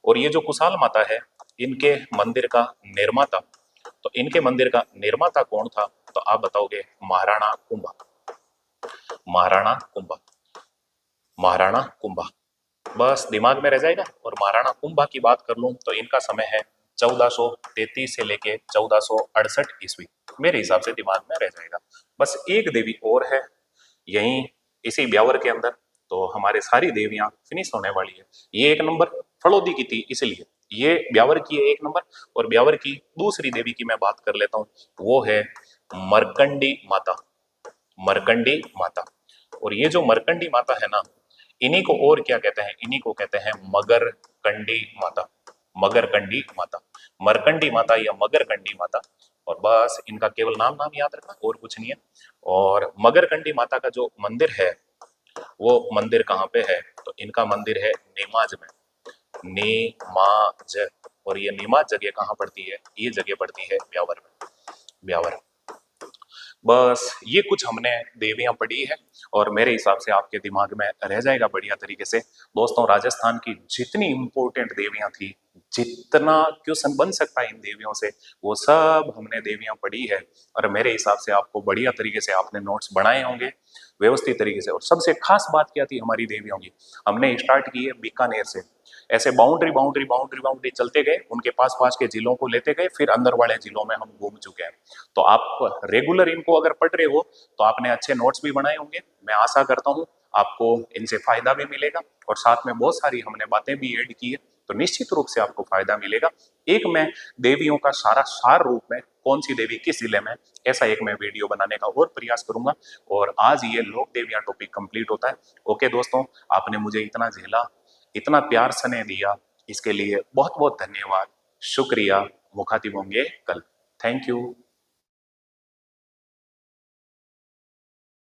और ये जो कुशाल माता है इनके मंदिर का निर्माता, तो इनके मंदिर का निर्माता कौन था तो आप बताओगे महाराणा कुंभा। बस दिमाग में रह जाएगा। और महाराणा कुंभा की बात कर लूं तो इनका समय है 1433 से लेके 1468 ईस्वी। मेरे हिसाब से दिमाग में रह जाएगा। बस एक देवी और है यहीं इसी ब्यावर के अंदर, तो हमारे सारी देवियां फिनिश होने वाली है। ये एक नंबर फड़ौदी की थी इसलिए ये ब्यावर की है एक नंबर। और ब्यावर की दूसरी देवी की मैं बात कर लेता हूँ, वो है मरकंडी माता। और ये जो मरकंडी माता है ना, इन्हीं को और क्या कहते हैं, इन्हीं को कहते हैं मगरकंडी माता। मरकंडी माता या मगरकंडी माता। और बस इनका केवल नाम याद रखना और कुछ नहीं है। और मगरकंडी माता का जो मंदिर है वो मंदिर कहाँ पे है तो इनका मंदिर है नीमाज में। नीमाज। और ये नीमाज जगह कहाँ पड़ती है, ये जगह पड़ती है ब्यावर में। बस ये कुछ हमने देवियां पढ़ी है और मेरे हिसाब से आपके दिमाग में रह जाएगा बढ़िया तरीके से। दोस्तों राजस्थान की जितनी इंपॉर्टेंट देवियां थी, जितना क्वेश्चन बन सकता है इन देवियों से वो सब हमने देवियां पढ़ी है, और मेरे हिसाब से आपको बढ़िया तरीके से आपने नोट्स बनाए होंगे व्यवस्थित तरीके से। और सबसे खास बात क्या थी हमारी देवियों की, हमने स्टार्ट की है बीकानेर से, ऐसे बाउंड्री बाउंड्री बाउंड्री बाउंड्री चलते गए, उनके पास पास के जिलों को लेते गए, फिर अंदर वाले जिलों में हम घूम चुके हैं। तो आप रेगुलर इनको अगर पढ़ रहे हो तो आपने अच्छे नोट्स भी बनाए होंगे, मैं आशा करता हूँ आपको इनसे फायदा भी मिलेगा, और साथ में बहुत सारी हमने बातें भी ऐड की है, तो निश्चित रूप से आपको फायदा मिलेगा। एक मैं देवियों का सारा सार रूप में कौन सी देवी किस जिले में, ऐसा एक मैं वीडियो बनाने का और प्रयास करूंगा। और आज ये लोक देवियां टॉपिक कंप्लीट होता है। ओके दोस्तों, आपने मुझे इतना झेला, इतना प्यार स्नेह दिया, इसके लिए बहुत बहुत धन्यवाद, शुक्रिया। मुखातिब होंगे कल। Thank you.